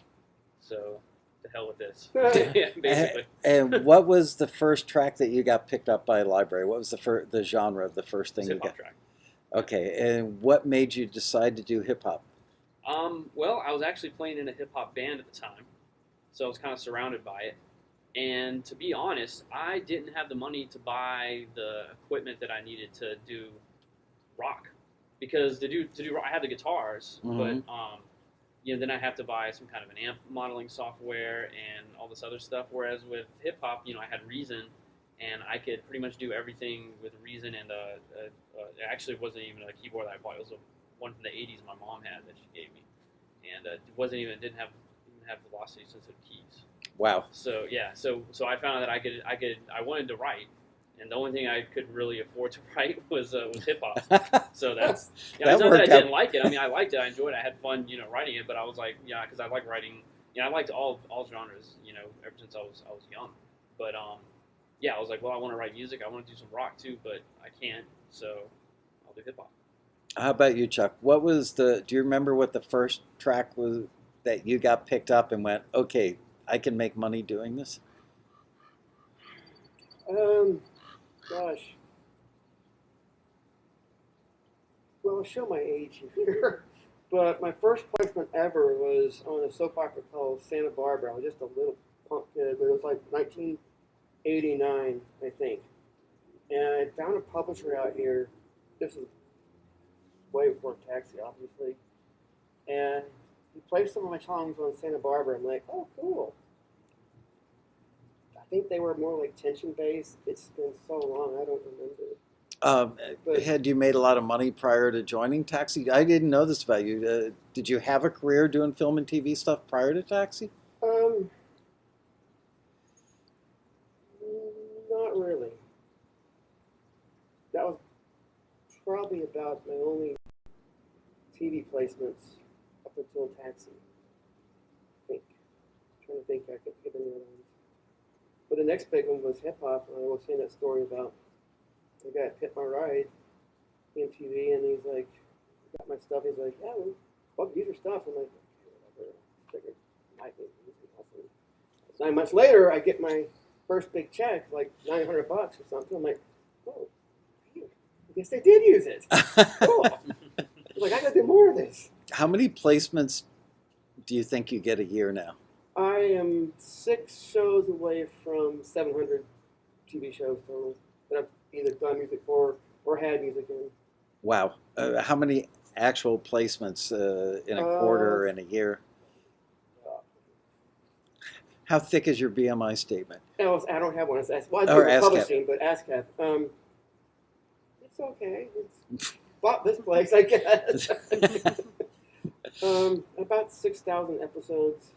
So to hell with this. Yeah, basically. And what was the first track that you got picked up by a library? What was the genre of the first thing you got? Track. Okay, and what made you decide to do hip hop? Well, I was actually playing in a hip hop band at the time, so I was kind of surrounded by it. And to be honest, I didn't have the money to buy the equipment that I needed to do rock, because to do rock, I had the guitars, but then I have to buy some kind of an amp modeling software and all this other stuff. Whereas with hip hop, I had Reason, and I could pretty much do everything with Reason. And it actually wasn't even a keyboard that I bought; it was one from the '80s my mom had that she gave me, and it didn't have velocity sensitive keys. Wow. So yeah, so I found that I wanted to write, and the only thing I could really afford to write was hip hop. So that's it's not that I didn't like it. I mean, I liked it. I enjoyed it. I had fun, writing it. But I was like, because I like writing. I liked all genres, ever since I was young. But I was like, well, I want to write music. I want to do some rock too, but I can't. So I'll do hip hop. How about you, Chuck? Do you remember what the first track was that you got picked up and went, okay, I can make money doing this? Gosh. Well, I'll show my age here. But my first placement ever was on a soap opera called Santa Barbara. I was just a little punk kid, but it was like 1989, I think. And I found a publisher out here. This is way before Taxi, obviously. And he played some of my songs on Santa Barbara. I'm like, oh, cool. I think they were more like tension-based. It's been so long, I don't remember. Had you made a lot of money prior to joining Taxi? I didn't know this about you. Did you have a career doing film and TV stuff prior to Taxi? Not really. That was probably about my only TV placements up until Taxi. I think. I'm trying to think I could give any other ones. But the next big one was hip hop, and I was saying that story about the guy that hit my ride, MTV, and he's like, got my stuff. He's like, yeah, well, use your stuff. I'm like, whatever. Figured I might need to use it. 9 months later, I get my first big check, like $900 or something. I'm like, oh, I guess they did use it. Cool. I'm like, I gotta do more of this. How many placements do you think you get a year now? I am 6 shows away from 700 TV shows total that I've either done music for or had music in. Wow. How many actual placements in a quarter or in a year? How thick is your BMI statement? No, I don't have one. Well, I Or do ASCAP. publishing, but ASCAP. It's okay. It's bought this place, I guess. About 6,000 episodes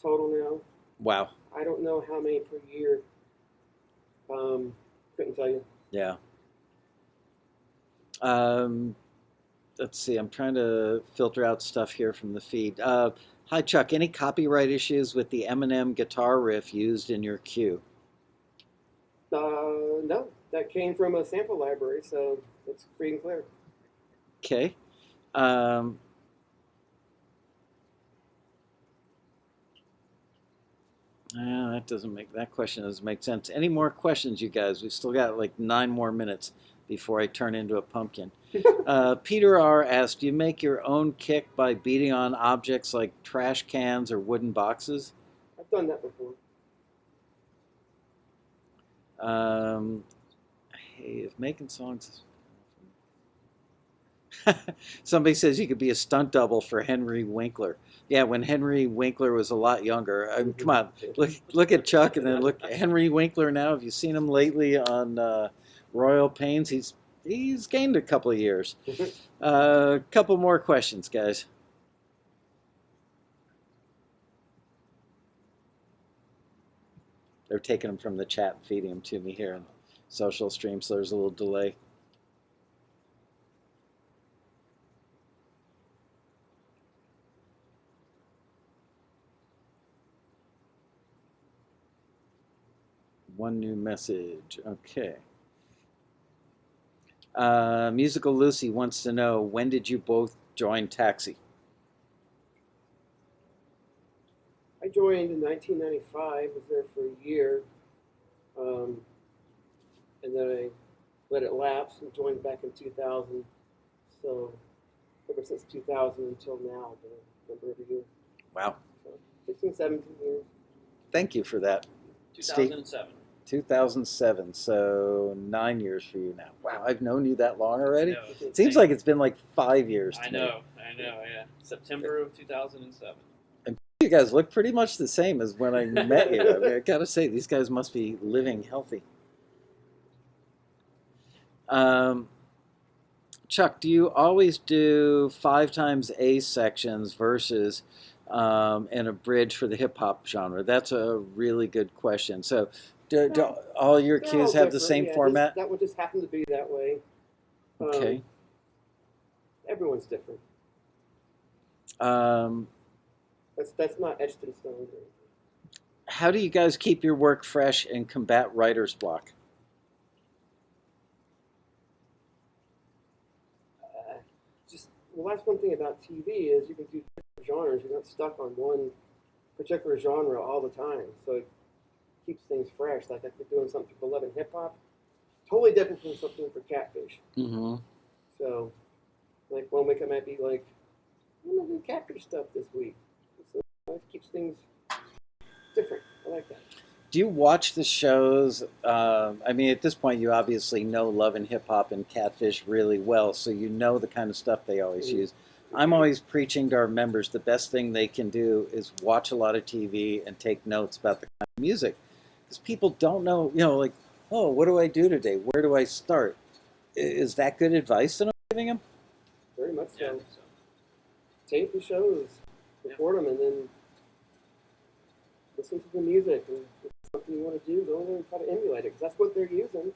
total now. Wow. I don't know how many per year. Couldn't tell you. Yeah. Let's see. I'm trying to filter out stuff here from the feed. Hi, Chuck. Any copyright issues with the Eminem guitar riff used in your cue? No, that came from a sample library, so it's free and clear. Okay. That question doesn't make sense. Any more questions, you guys? We've still got like 9 more minutes before I turn into a pumpkin. Peter R. asked, do you make your own kick by beating on objects like trash cans or wooden boxes? I've done that before. Hey, if making songs... Somebody says you could be a stunt double for Henry Winkler. Yeah, when Henry Winkler was a lot younger. I mean, come on, look at Chuck, and then look at Henry Winkler now. Have you seen him lately on Royal Pains? He's gained a couple of years. Couple more questions, guys. They're taking them from the chat and feeding them to me here in social stream, so there's a little delay. One new message. Okay. Musical Lucy wants to know, when did you both join Taxi? I joined in 1995, was there for a year, and then I let it lapse and joined back in 2000. So ever since 2000 until now, I've been a member every year. Wow. So 16, 17 years. Thank you for that. 2007. 2007, so 9 years for you now. Wow, I've known you that long already? No, It seems like it's been like 5 years to I me. know, yeah. September of 2007. You guys look pretty much the same as when I met you. I mean, I gotta say, these guys must be living healthy. Chuck, do you always do 5 times A sections versus and a bridge for the hip hop genre? That's a really good question. So, do all your They're cues all have the different, same yeah, format? that one just happened to be that way. Okay. Everyone's different. That's not etched in stone. How do you guys keep your work fresh and combat writer's block? Well, that's one thing about TV is you can do different genres. You're not stuck on one particular genre all the time. So it keeps things fresh. Like if you're doing something for Love and Hip Hop, totally different from something for Catfish. Mm-hmm. So, like 1 week I might be like, I'm gonna do Catfish stuff this week. So it keeps things different. I like that. Do you watch the shows? I mean, at this point, you obviously know Love and Hip Hop and Catfish really well, so you know the kind of stuff they always use. I'm always preaching to our members the best thing they can do is watch a lot of TV and take notes about the kind of music. Because people don't know, like, oh, what do I do today? Where do I start? Is that good advice that I'm giving them? Very much so. Yeah, Tape the shows, record them, and then listen to the music. And if it's something you want to do, go in there and try to emulate it, because that's what they're using.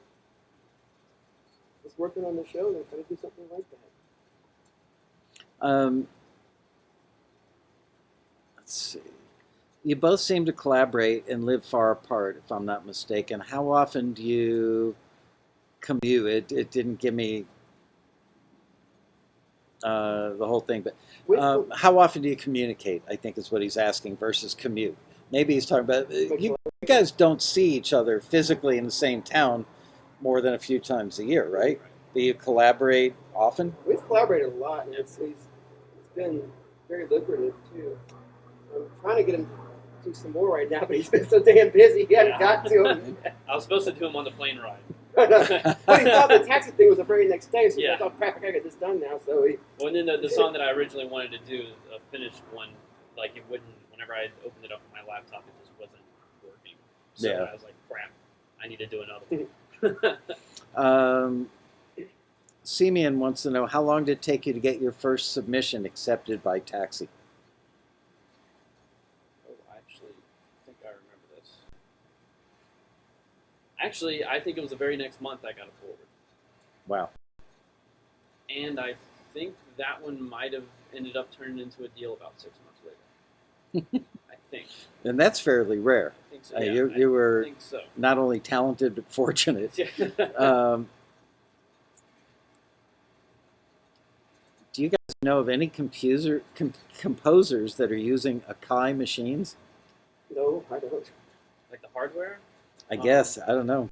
Just working on the show, they try to do something like that. Let's see. You both seem to collaborate and live far apart, if I'm not mistaken. How often do you commute? It didn't give me the whole thing. But With, how often do you communicate? I think is what he's asking versus commute. Maybe he's talking about you guys don't see each other physically in the same town more than a few times a year, right? Do you collaborate often? we've collaborated a lot, and it's been very lucrative too. I'm trying to get him to do some more right now, but he's been so damn busy, he hasn't got to him. I was supposed to do them on the plane ride. But he thought the taxi thing was the very next day, so he's Yeah. like, oh crap, I gotta get this done now. So he, Well, and then the song that I originally wanted to do, a finished one, like it wouldn't. Whenever I opened it up on my laptop, it just wasn't working. So Yeah. I was like, crap, I need to do another one. Simeon wants to know how long did it take you to get your first submission accepted by Taxi? Oh, I actually think I remember this. Actually, I think it was the very next month I got it forward. Wow. And I think that one might have ended up turning into a deal about 6 months later. I think. And that's fairly rare. I think so. You I were think so. not only talented but fortunate. Yeah. Do you guys know of any composers that are using Akai machines? no, I don't. Like the hardware, I guess. I don't know.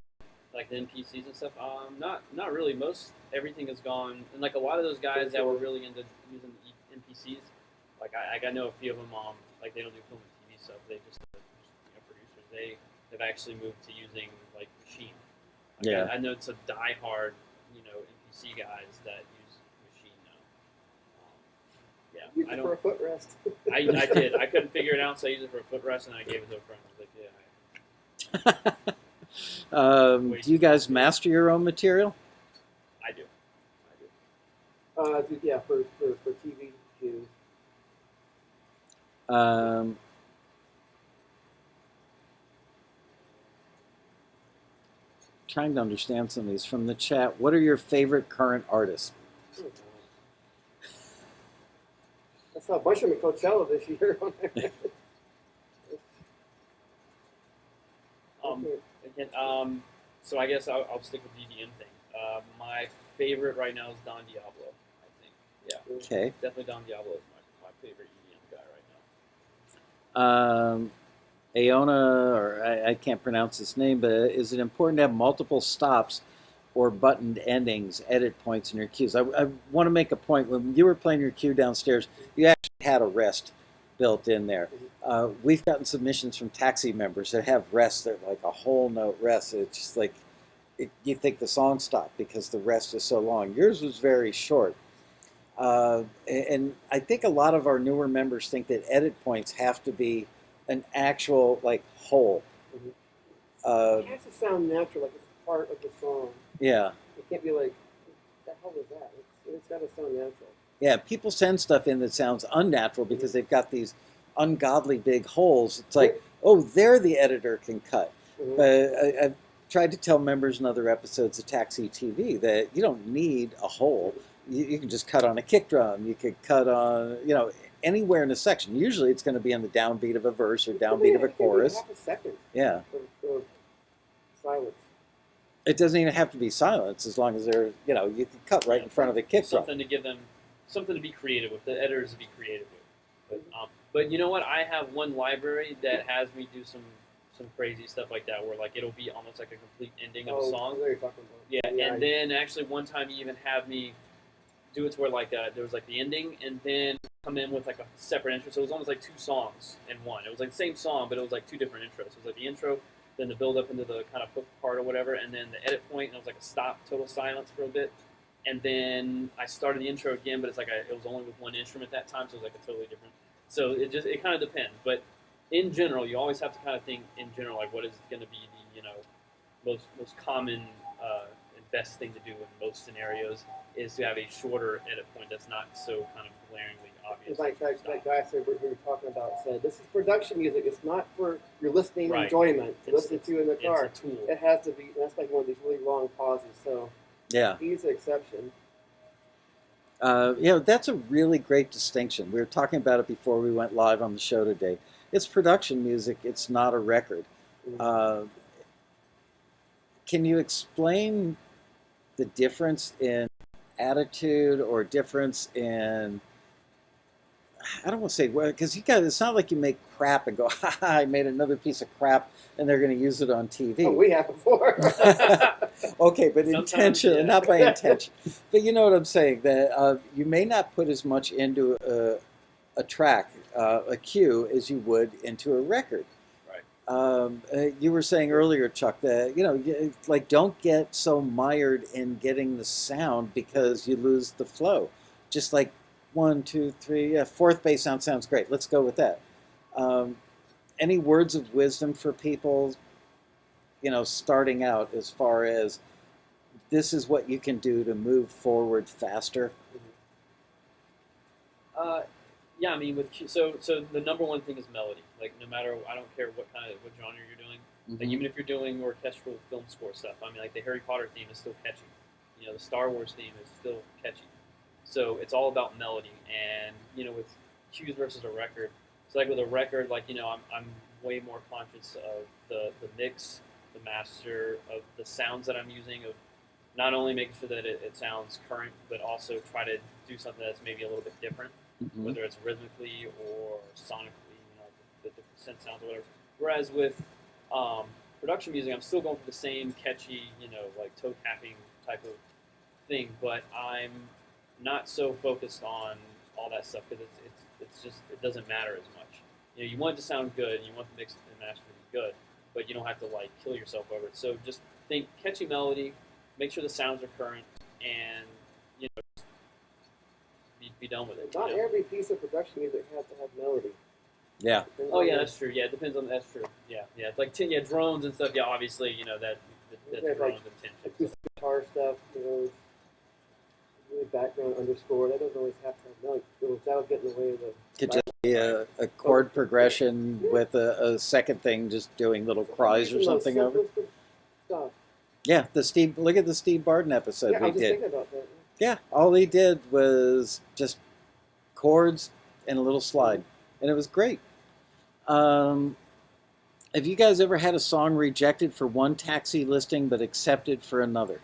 like the NPCs and stuff. Not really. Everything has gone, and like a lot of those guys that were really into using the NPCs, like I know a few of them. Like they don't do film and TV stuff. They just producers. They've actually moved to using like machine. Like, Yeah. I know some diehard, NPC guys that use machine now. Use I it don't. for a footrest. I did. I couldn't figure it out, so I used it for a footrest, and I gave it to a friend. I was like, yeah, Do you guys master your own material? I do. Yeah, for TV cues. Trying to understand some of these from the chat. What are your favorite current artists? I saw a bunch of them at Coachella this year. Again, so I guess I'll stick with the EDM thing. My favorite right now is Don Diablo. I think, yeah, Okay. definitely Don Diablo is my favorite EDM guy right now. Aona, or I can't pronounce his name, but is it important to have multiple stops or buttoned endings, edit points in your cues? I want to make a point. When you were playing your cue downstairs, you actually had a rest built in there. We've gotten submissions from Taxi members that have rests that are like a whole note rest. It's just like you think the song stopped because the rest is so long. Yours was very short. And I think a lot of our newer members think that edit points have to be an actual like whole. It has to sound natural, like it's part of the song. Yeah. It can't be like, what the hell is that? It's got to sound natural. Yeah, people send stuff in that sounds unnatural because they've got these ungodly big holes. It's like, oh, there the editor can cut. Mm-hmm. But I've tried to tell members in other episodes of Taxi TV that you don't need a hole. You can just cut on a kick drum. You could cut on, anywhere in a section. Usually it's going to be in the downbeat of a verse or downbeat of a chorus. Half a second Yeah. of silence. It doesn't even have to be silence as long as they're, you can cut right in front of the kick drum. Something to give them, something to be creative with. The editors to be creative with. But you know what? I have one library that has me do some crazy stuff like that, where like it'll be almost like a complete ending of a song. I know what you're talking about. Yeah, and then actually one time he even had me do it to where like there was like the ending, and then come in with like a separate intro. So it was almost like two songs in one. It was like the same song, but it was like two different intros. It was like the intro, then the build up into the kind of hook part or whatever, and then the edit point, and it was like a stop, total silence for a bit. And then I started the intro again, but it's like it was only with one instrument that time, so it was like a totally different. So it kind of depends, but in general, you always have to kind of think in general, like what is going to be the most common and best thing to do in most scenarios is to have a shorter edit point that's not so kind of glaringly obvious. It's like that guy said we were talking about said, this is production music. It's not for your listening Right. enjoyment to listen to in the car. It's a tool. It has to be. That's like one of these really long pauses. So Yeah. he's an exception. That's a really great distinction. We were talking about it before we went live on the show today. It's production music. It's not a record. Can you explain the difference in attitude or difference in, I don't want to say, because you guys, it's not like you make crap and go, ha ha, I made another piece of crap and they're going to use it on TV. Oh, we have before. Okay, but Sometimes, intention, yeah. not by intention. But you know what I'm saying, that you may not put as much into a track, a cue, as you would into a record. You were saying earlier, Chuck, that like don't get so mired in getting the sound because you lose the flow. Just like 1, 2, 3, yeah, fourth bass sounds great. Let's go with that. Any words of wisdom for people, starting out as far as this is what you can do to move forward faster? Yeah, I mean, so the number one thing is melody. Like, no matter, I don't care what genre you're doing. Like, even if you're doing orchestral film score stuff, I mean, like the Harry Potter theme is still catchy. The Star Wars theme is still catchy. So it's all about melody. And with cues versus a record, it's like with a record, like I'm way more conscious of the mix, the master, of the sounds that I'm using, of not only making sure that it sounds current, but also try to do something that's maybe a little bit different. Whether it's rhythmically or sonically, the different synth sounds or whatever. Whereas with production music, I'm still going for the same catchy, like toe tapping type of thing, but I'm not so focused on all that stuff because it's just, it doesn't matter as much. You want it to sound good, and you want the mix and master to be good, but you don't have to like kill yourself over it. So just think catchy melody, make sure the sounds are current, and be done with it. Not every piece of production music has to have melody. Yeah. Oh yeah, that's true. Yeah, it depends on. That's true. Yeah, it's like drones and stuff. Yeah, obviously, that Yeah, drones like intention. acoustic guitar stuff, really background underscore. That doesn't always have to have melody. That'll get in the way of the. Could just be a chord progression with a second thing, just doing little cries or something over. Stuff. Yeah, look at the Steve Barden episode Yeah, I we was just did. thinking about that. Yeah, all he did was just chords and a little slide, and it was great. Have you guys ever had a song rejected for one taxi listing but accepted for another?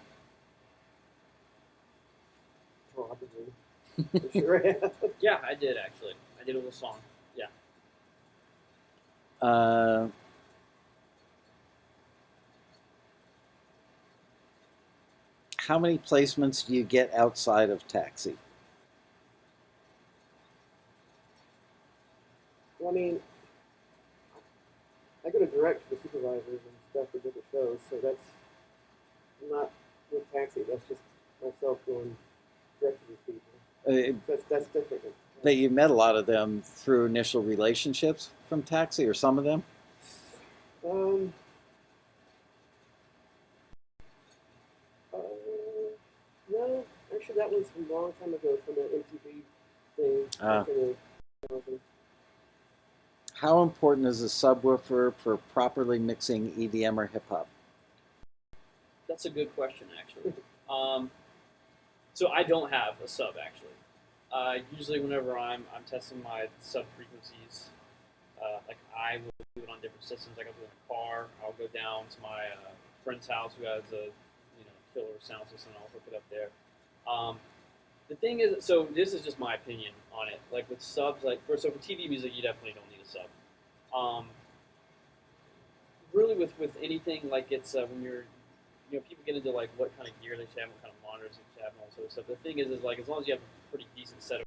Probably. For sure. Yeah, I did actually. I did a little song. Yeah. How many placements do you get outside of taxi? Well, I mean, I go to direct to the supervisors and stuff for different shows, so that's not with taxi. That's just myself going direct to these people. That's different. But you met a lot of them through initial relationships from taxi, or some of them? No, actually, that was a long time ago from the MTV thing. Back in the 2000s. How important is a subwoofer for properly mixing EDM or hip hop? That's a good question, actually. So I don't have a sub actually. Usually, whenever I'm testing my sub frequencies, like I will do it on different systems. Like I'll do it in a car. I'll go down to my friend's house who has a killer sound system. And I'll hook it up there. The thing is, so this is just my opinion on it. Like with subs, for TV music, you definitely don't need a sub. Really, with anything, like it's when you're, people get into like what kind of gear they should have, what kind of monitors they should have, and all sort of stuff. The thing is like as long as you have a pretty decent set of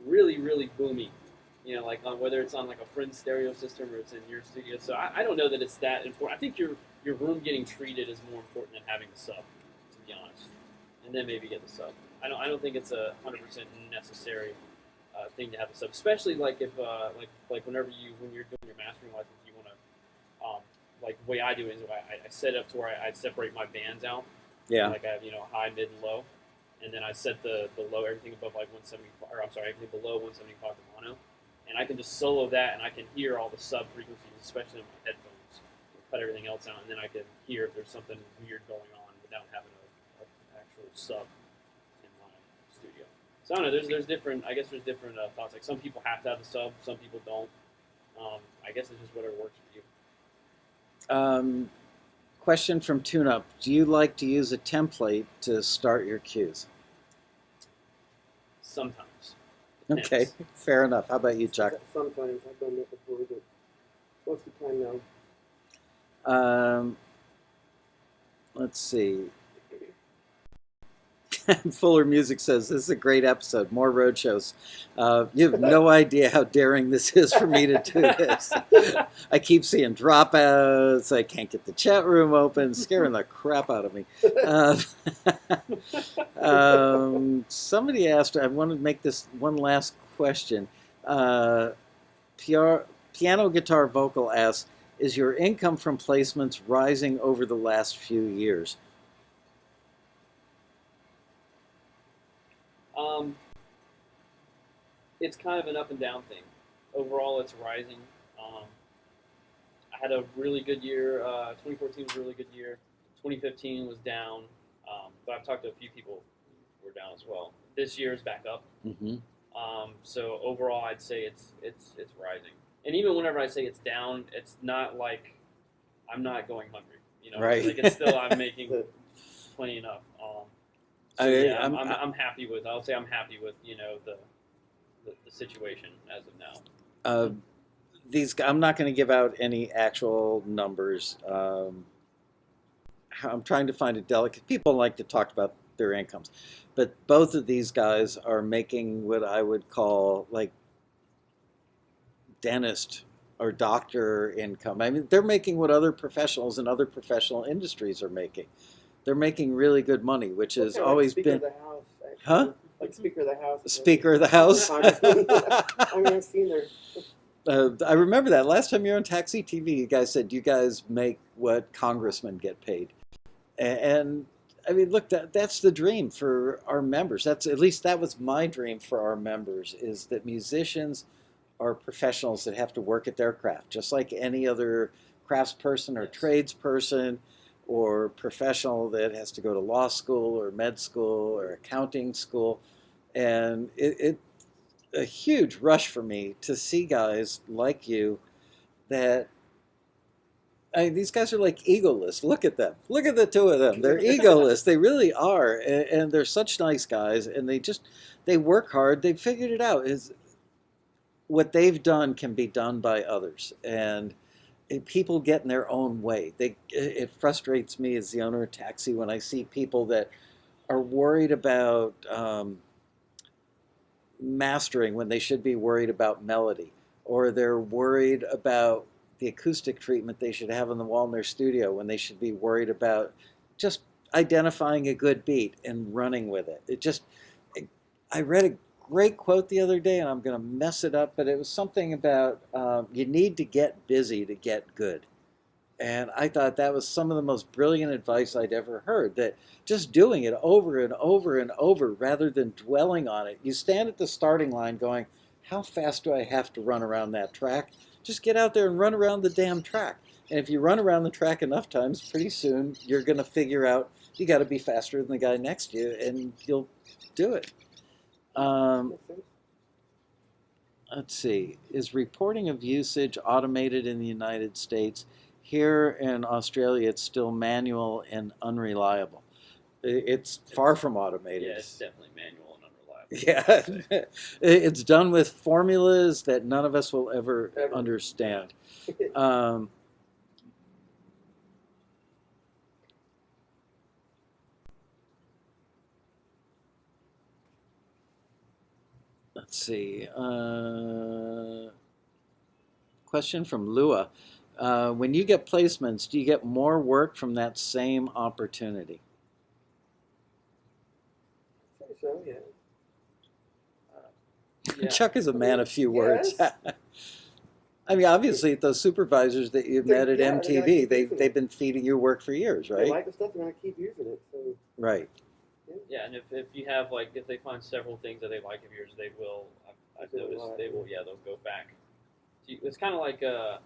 really, really boomy. You know, like on whether it's on like a friend's stereo system or it's in your studio. So I don't know that it's that important. I think your room getting treated is more important than having the sub, to be honest. And then maybe get the sub. I don't think it's 100% necessary thing to have a sub, especially like if like whenever when you're doing your mastering license, you want to like the way I do it is I set it up to where I separate my bands out. Yeah. Like I have high, mid, and low, and then I set the low everything above like 175, or I'm sorry, everything below 175 to mono, and I can just solo that, and I can hear all the sub frequencies, especially in my headphones. Cut everything else out, and then I can hear if there's something weird going on without having an actual sub in my studio. So I don't know. There's different. I guess there's different thoughts. Like some people have to have the sub, some people don't. I guess it's just whatever works for you. Question from TuneUp. Do you like to use a template to start your cues? Sometimes. Okay, fair enough. How about you, Chuck? Sometimes I've done that before, but most of the time, no. Let's see. Fuller Music says, this is a great episode. More road shows. You have no idea how daring this is for me to do this. I keep seeing dropouts. I can't get the chat room open. Scaring the crap out of me. Somebody asked, I want to make this one last question. Piano Guitar Vocal asks, is your income from placements rising over the last few years? It's kind of an up and down thing. Overall, it's rising. I had a really good year. 2014 was a really good year. 2015 was down, but I've talked to a few people who were down as well. This year is back up. Mm-hmm. So overall, I'd say it's rising. And even whenever I say it's down, it's not like I'm not going hungry. Right. Like it's still I'm making plenty enough. So yeah, I'm happy with. I'll say I'm happy with the situation as of now. I'm not going to give out any actual numbers. I'm trying to find a delicate. People like to talk about their incomes, but both of these guys are making what I would call like dentist or doctor income. I mean, they're making what other professionals in other professional industries are making. They're making really good money, which has always been. Of the House, actually. Huh? Like Speaker of the House. Speaker of the House. I mean, I've seen their. I remember that last time you were on Taxi TV. You guys said you guys make what congressmen get paid, and I mean, look, that's the dream for our members. At least that was my dream for our members, is that musicians are professionals that have to work at their craft, just like any other craftsperson or tradesperson or professional that has to go to law school or med school or accounting school. And it's a huge rush for me to see guys like you that, these guys are like egoless. Look at them. Look at the two of them. They're egoless. They really are. And they're such nice guys. And they work hard. They figured it out. What they've done can be done by others. And people get in their own way. It frustrates me as the owner of Taxi when I see people that are worried about mastering when they should be worried about melody, or they're worried about the acoustic treatment they should have on the wall in their studio when they should be worried about just identifying a good beat and running with it. I read a great quote the other day, and I'm going to mess it up, but it was something about you need to get busy to get good. And I thought that was some of the most brilliant advice I'd ever heard, that just doing it over and over and over rather than dwelling on it. You stand at the starting line going, how fast do I have to run around that track? Just get out there and run around the damn track. And if you run around the track enough times, pretty soon you're going to figure out you got to be faster than the guy next to you, and you'll do it. Let's see. Is reporting of usage automated in the United States? Here in Australia, it's still manual and unreliable. It's far from automated. Yeah, it's definitely manual and unreliable. Yeah, it's done with formulas that none of us will ever understand. Let's Let's see. Question from Lua. When you get placements, do you get more work from that same opportunity? I think so, yeah. Yeah. Chuck is a man of few words. Yes. I mean, obviously, those supervisors that you met at Yeah, they're gonna MTV, keep they've using they've it. been feeding you work for years, They right? like the stuff, they're going to keep using it. So Right. Yeah, and if you have like if they find several things that they like of yours, they will. I've They will noticed like they will. Yeah, they'll go back. It's kind of like I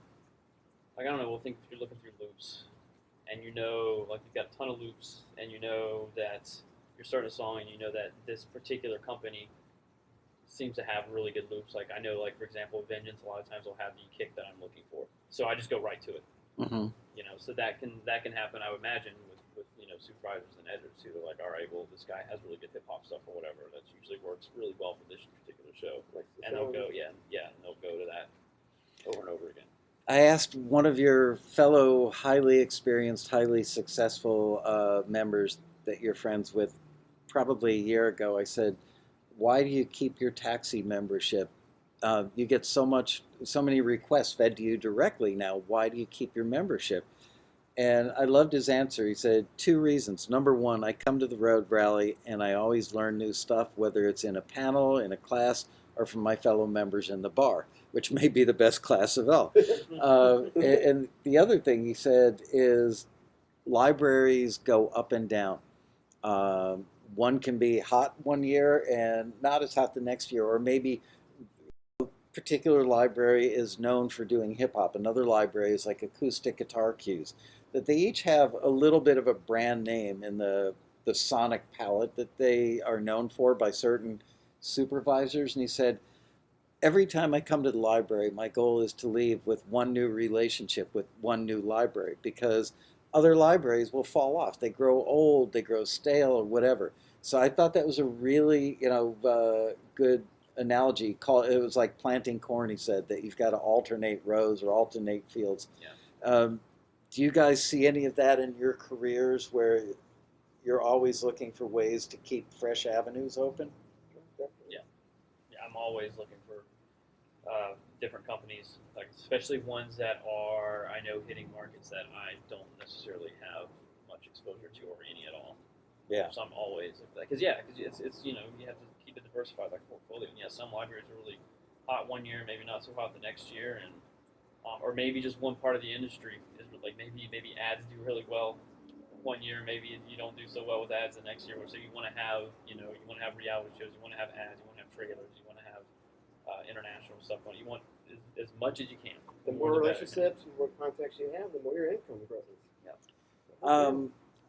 don't know. We'll think if you're looking through loops, and you know, like you've got a ton of loops, and you know that you're starting a song, and you know that this particular company seems to have really good loops. Like I know, like for example, Vengeance. A lot of times will have the kick that I'm looking for, so I just go right to it. Mm-hmm. You know, so that can happen. I would imagine with supervisors and editors who are like, all right, well this guy has really good hip hop stuff or whatever. That usually works really well for this particular show, and they'll go, and they'll go to that over and over again. I asked one of your fellow highly experienced, highly successful members that you're friends with probably a year ago. I said, "Why do you keep your taxi membership? You get so many requests fed to you directly now. Why do you keep your membership?" And I loved his answer. He said, 2 reasons. Number one, I come to the road rally and I always learn new stuff, whether it's in a panel, in a class, or from my fellow members in the bar, which may be the best class of all. And the other thing he said is libraries go up and down. One can be hot one year and not as hot the next year, or maybe particular library is known for doing hip hop. Another library is like acoustic guitar cues. That they each have a little bit of a brand name in the sonic palette that they are known for by certain supervisors. And he said, every time I come to the library, my goal is to leave with one new relationship with one new library, because other libraries will fall off. They grow old, they grow stale, or whatever. So I thought that was a really, good analogy. It was like planting corn. He said that you've got to alternate rows or alternate fields. Yeah. Do you guys see any of that in your careers where you're always looking for ways to keep fresh avenues open? Yeah, I'm always looking for different companies, like especially ones that are I know hitting markets that I don't necessarily have much exposure to or any at all. Yeah. So I'm always because it's you have to keep it diversified like portfolio. And yeah, some libraries are really hot one year, maybe not so hot the next year, and or maybe just one part of the industry is like maybe ads do really well one year, maybe you don't do so well with ads the next year. So you want to have you want to have reality shows, you want to have ads, you want to have trailers, you want to have international stuff. You want as much as you can. The more relationships, the more contacts you have, the more your income grows. Yeah.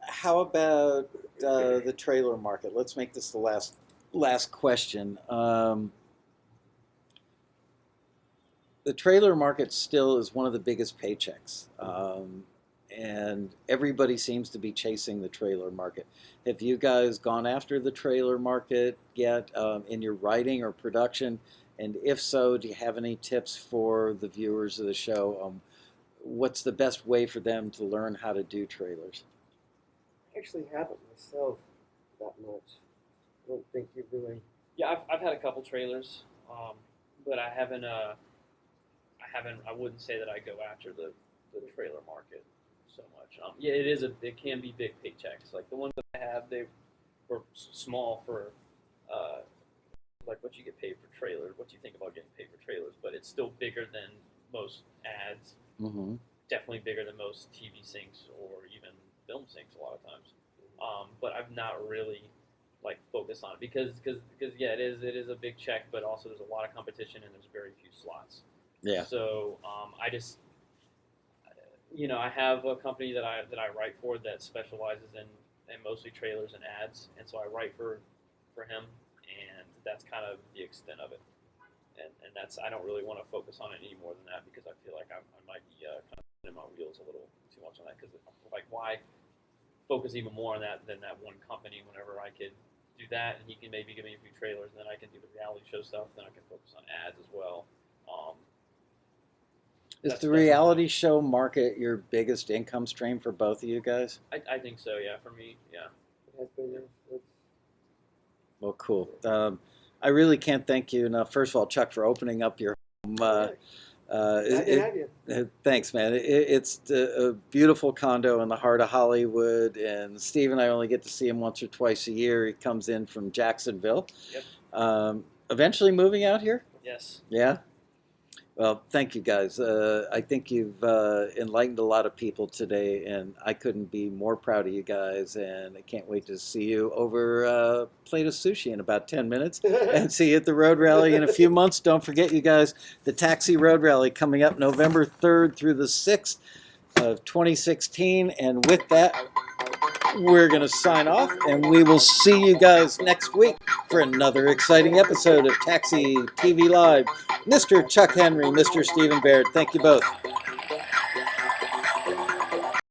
How about the trailer market? Let's make this the last question. The trailer market still is one of the biggest paychecks, and everybody seems to be chasing the trailer market. Have you guys gone after the trailer market yet in your writing or production? And if so, do you have any tips for the viewers of the show? What's the best way for them to learn how to do trailers? I actually haven't myself that much. I don't think you really. Yeah, I've had a couple trailers, but I haven't. I wouldn't say that I go after the trailer market so much. Yeah, it can be big paychecks. Like the ones that I have, they were small for like what you get paid for trailers. What you think about getting paid for trailers, but it's still bigger than most ads. Mm-hmm. Definitely bigger than most TV syncs or even film syncs a lot of times. But I've not really like focused on it because yeah, it is a big check, but also there's a lot of competition and there's very few slots. Yeah. So I just I have a company that I write for that specializes in mostly trailers and ads, and so I write for him, and that's kind of the extent of it. And that's I don't really want to focus on it any more than that because I feel like I might be kind of in my wheels a little too much on that because like why focus even more on that than that one company whenever I could do that and he can maybe give me a few trailers and then I can do the reality show stuff, then I can focus on ads as well. Is the reality show market your biggest income stream for both of you guys? I think so, yeah. For me, yeah. It has been. Well, cool. I really can't thank you enough. First of all, Chuck, for opening up your home. Glad to have you. Thanks, man. It's a beautiful condo in the heart of Hollywood, and Steve and I only get to see him once or twice a year. He comes in from Jacksonville. Yep. Eventually moving out here? Yes. Yeah? Well, thank you guys. I think you've enlightened a lot of people today, and I couldn't be more proud of you guys, and I can't wait to see you over a plate of sushi in about 10 minutes and see you at the Road Rally in a few months. Don't forget, you guys, the Taxi Road Rally coming up November 3rd through the 6th of 2016, and with that, we're going to sign off, and we will see you guys next week for another exciting episode of Taxi TV Live. Mr. Chuck Henry, Mr. Stephen Baird, thank you both.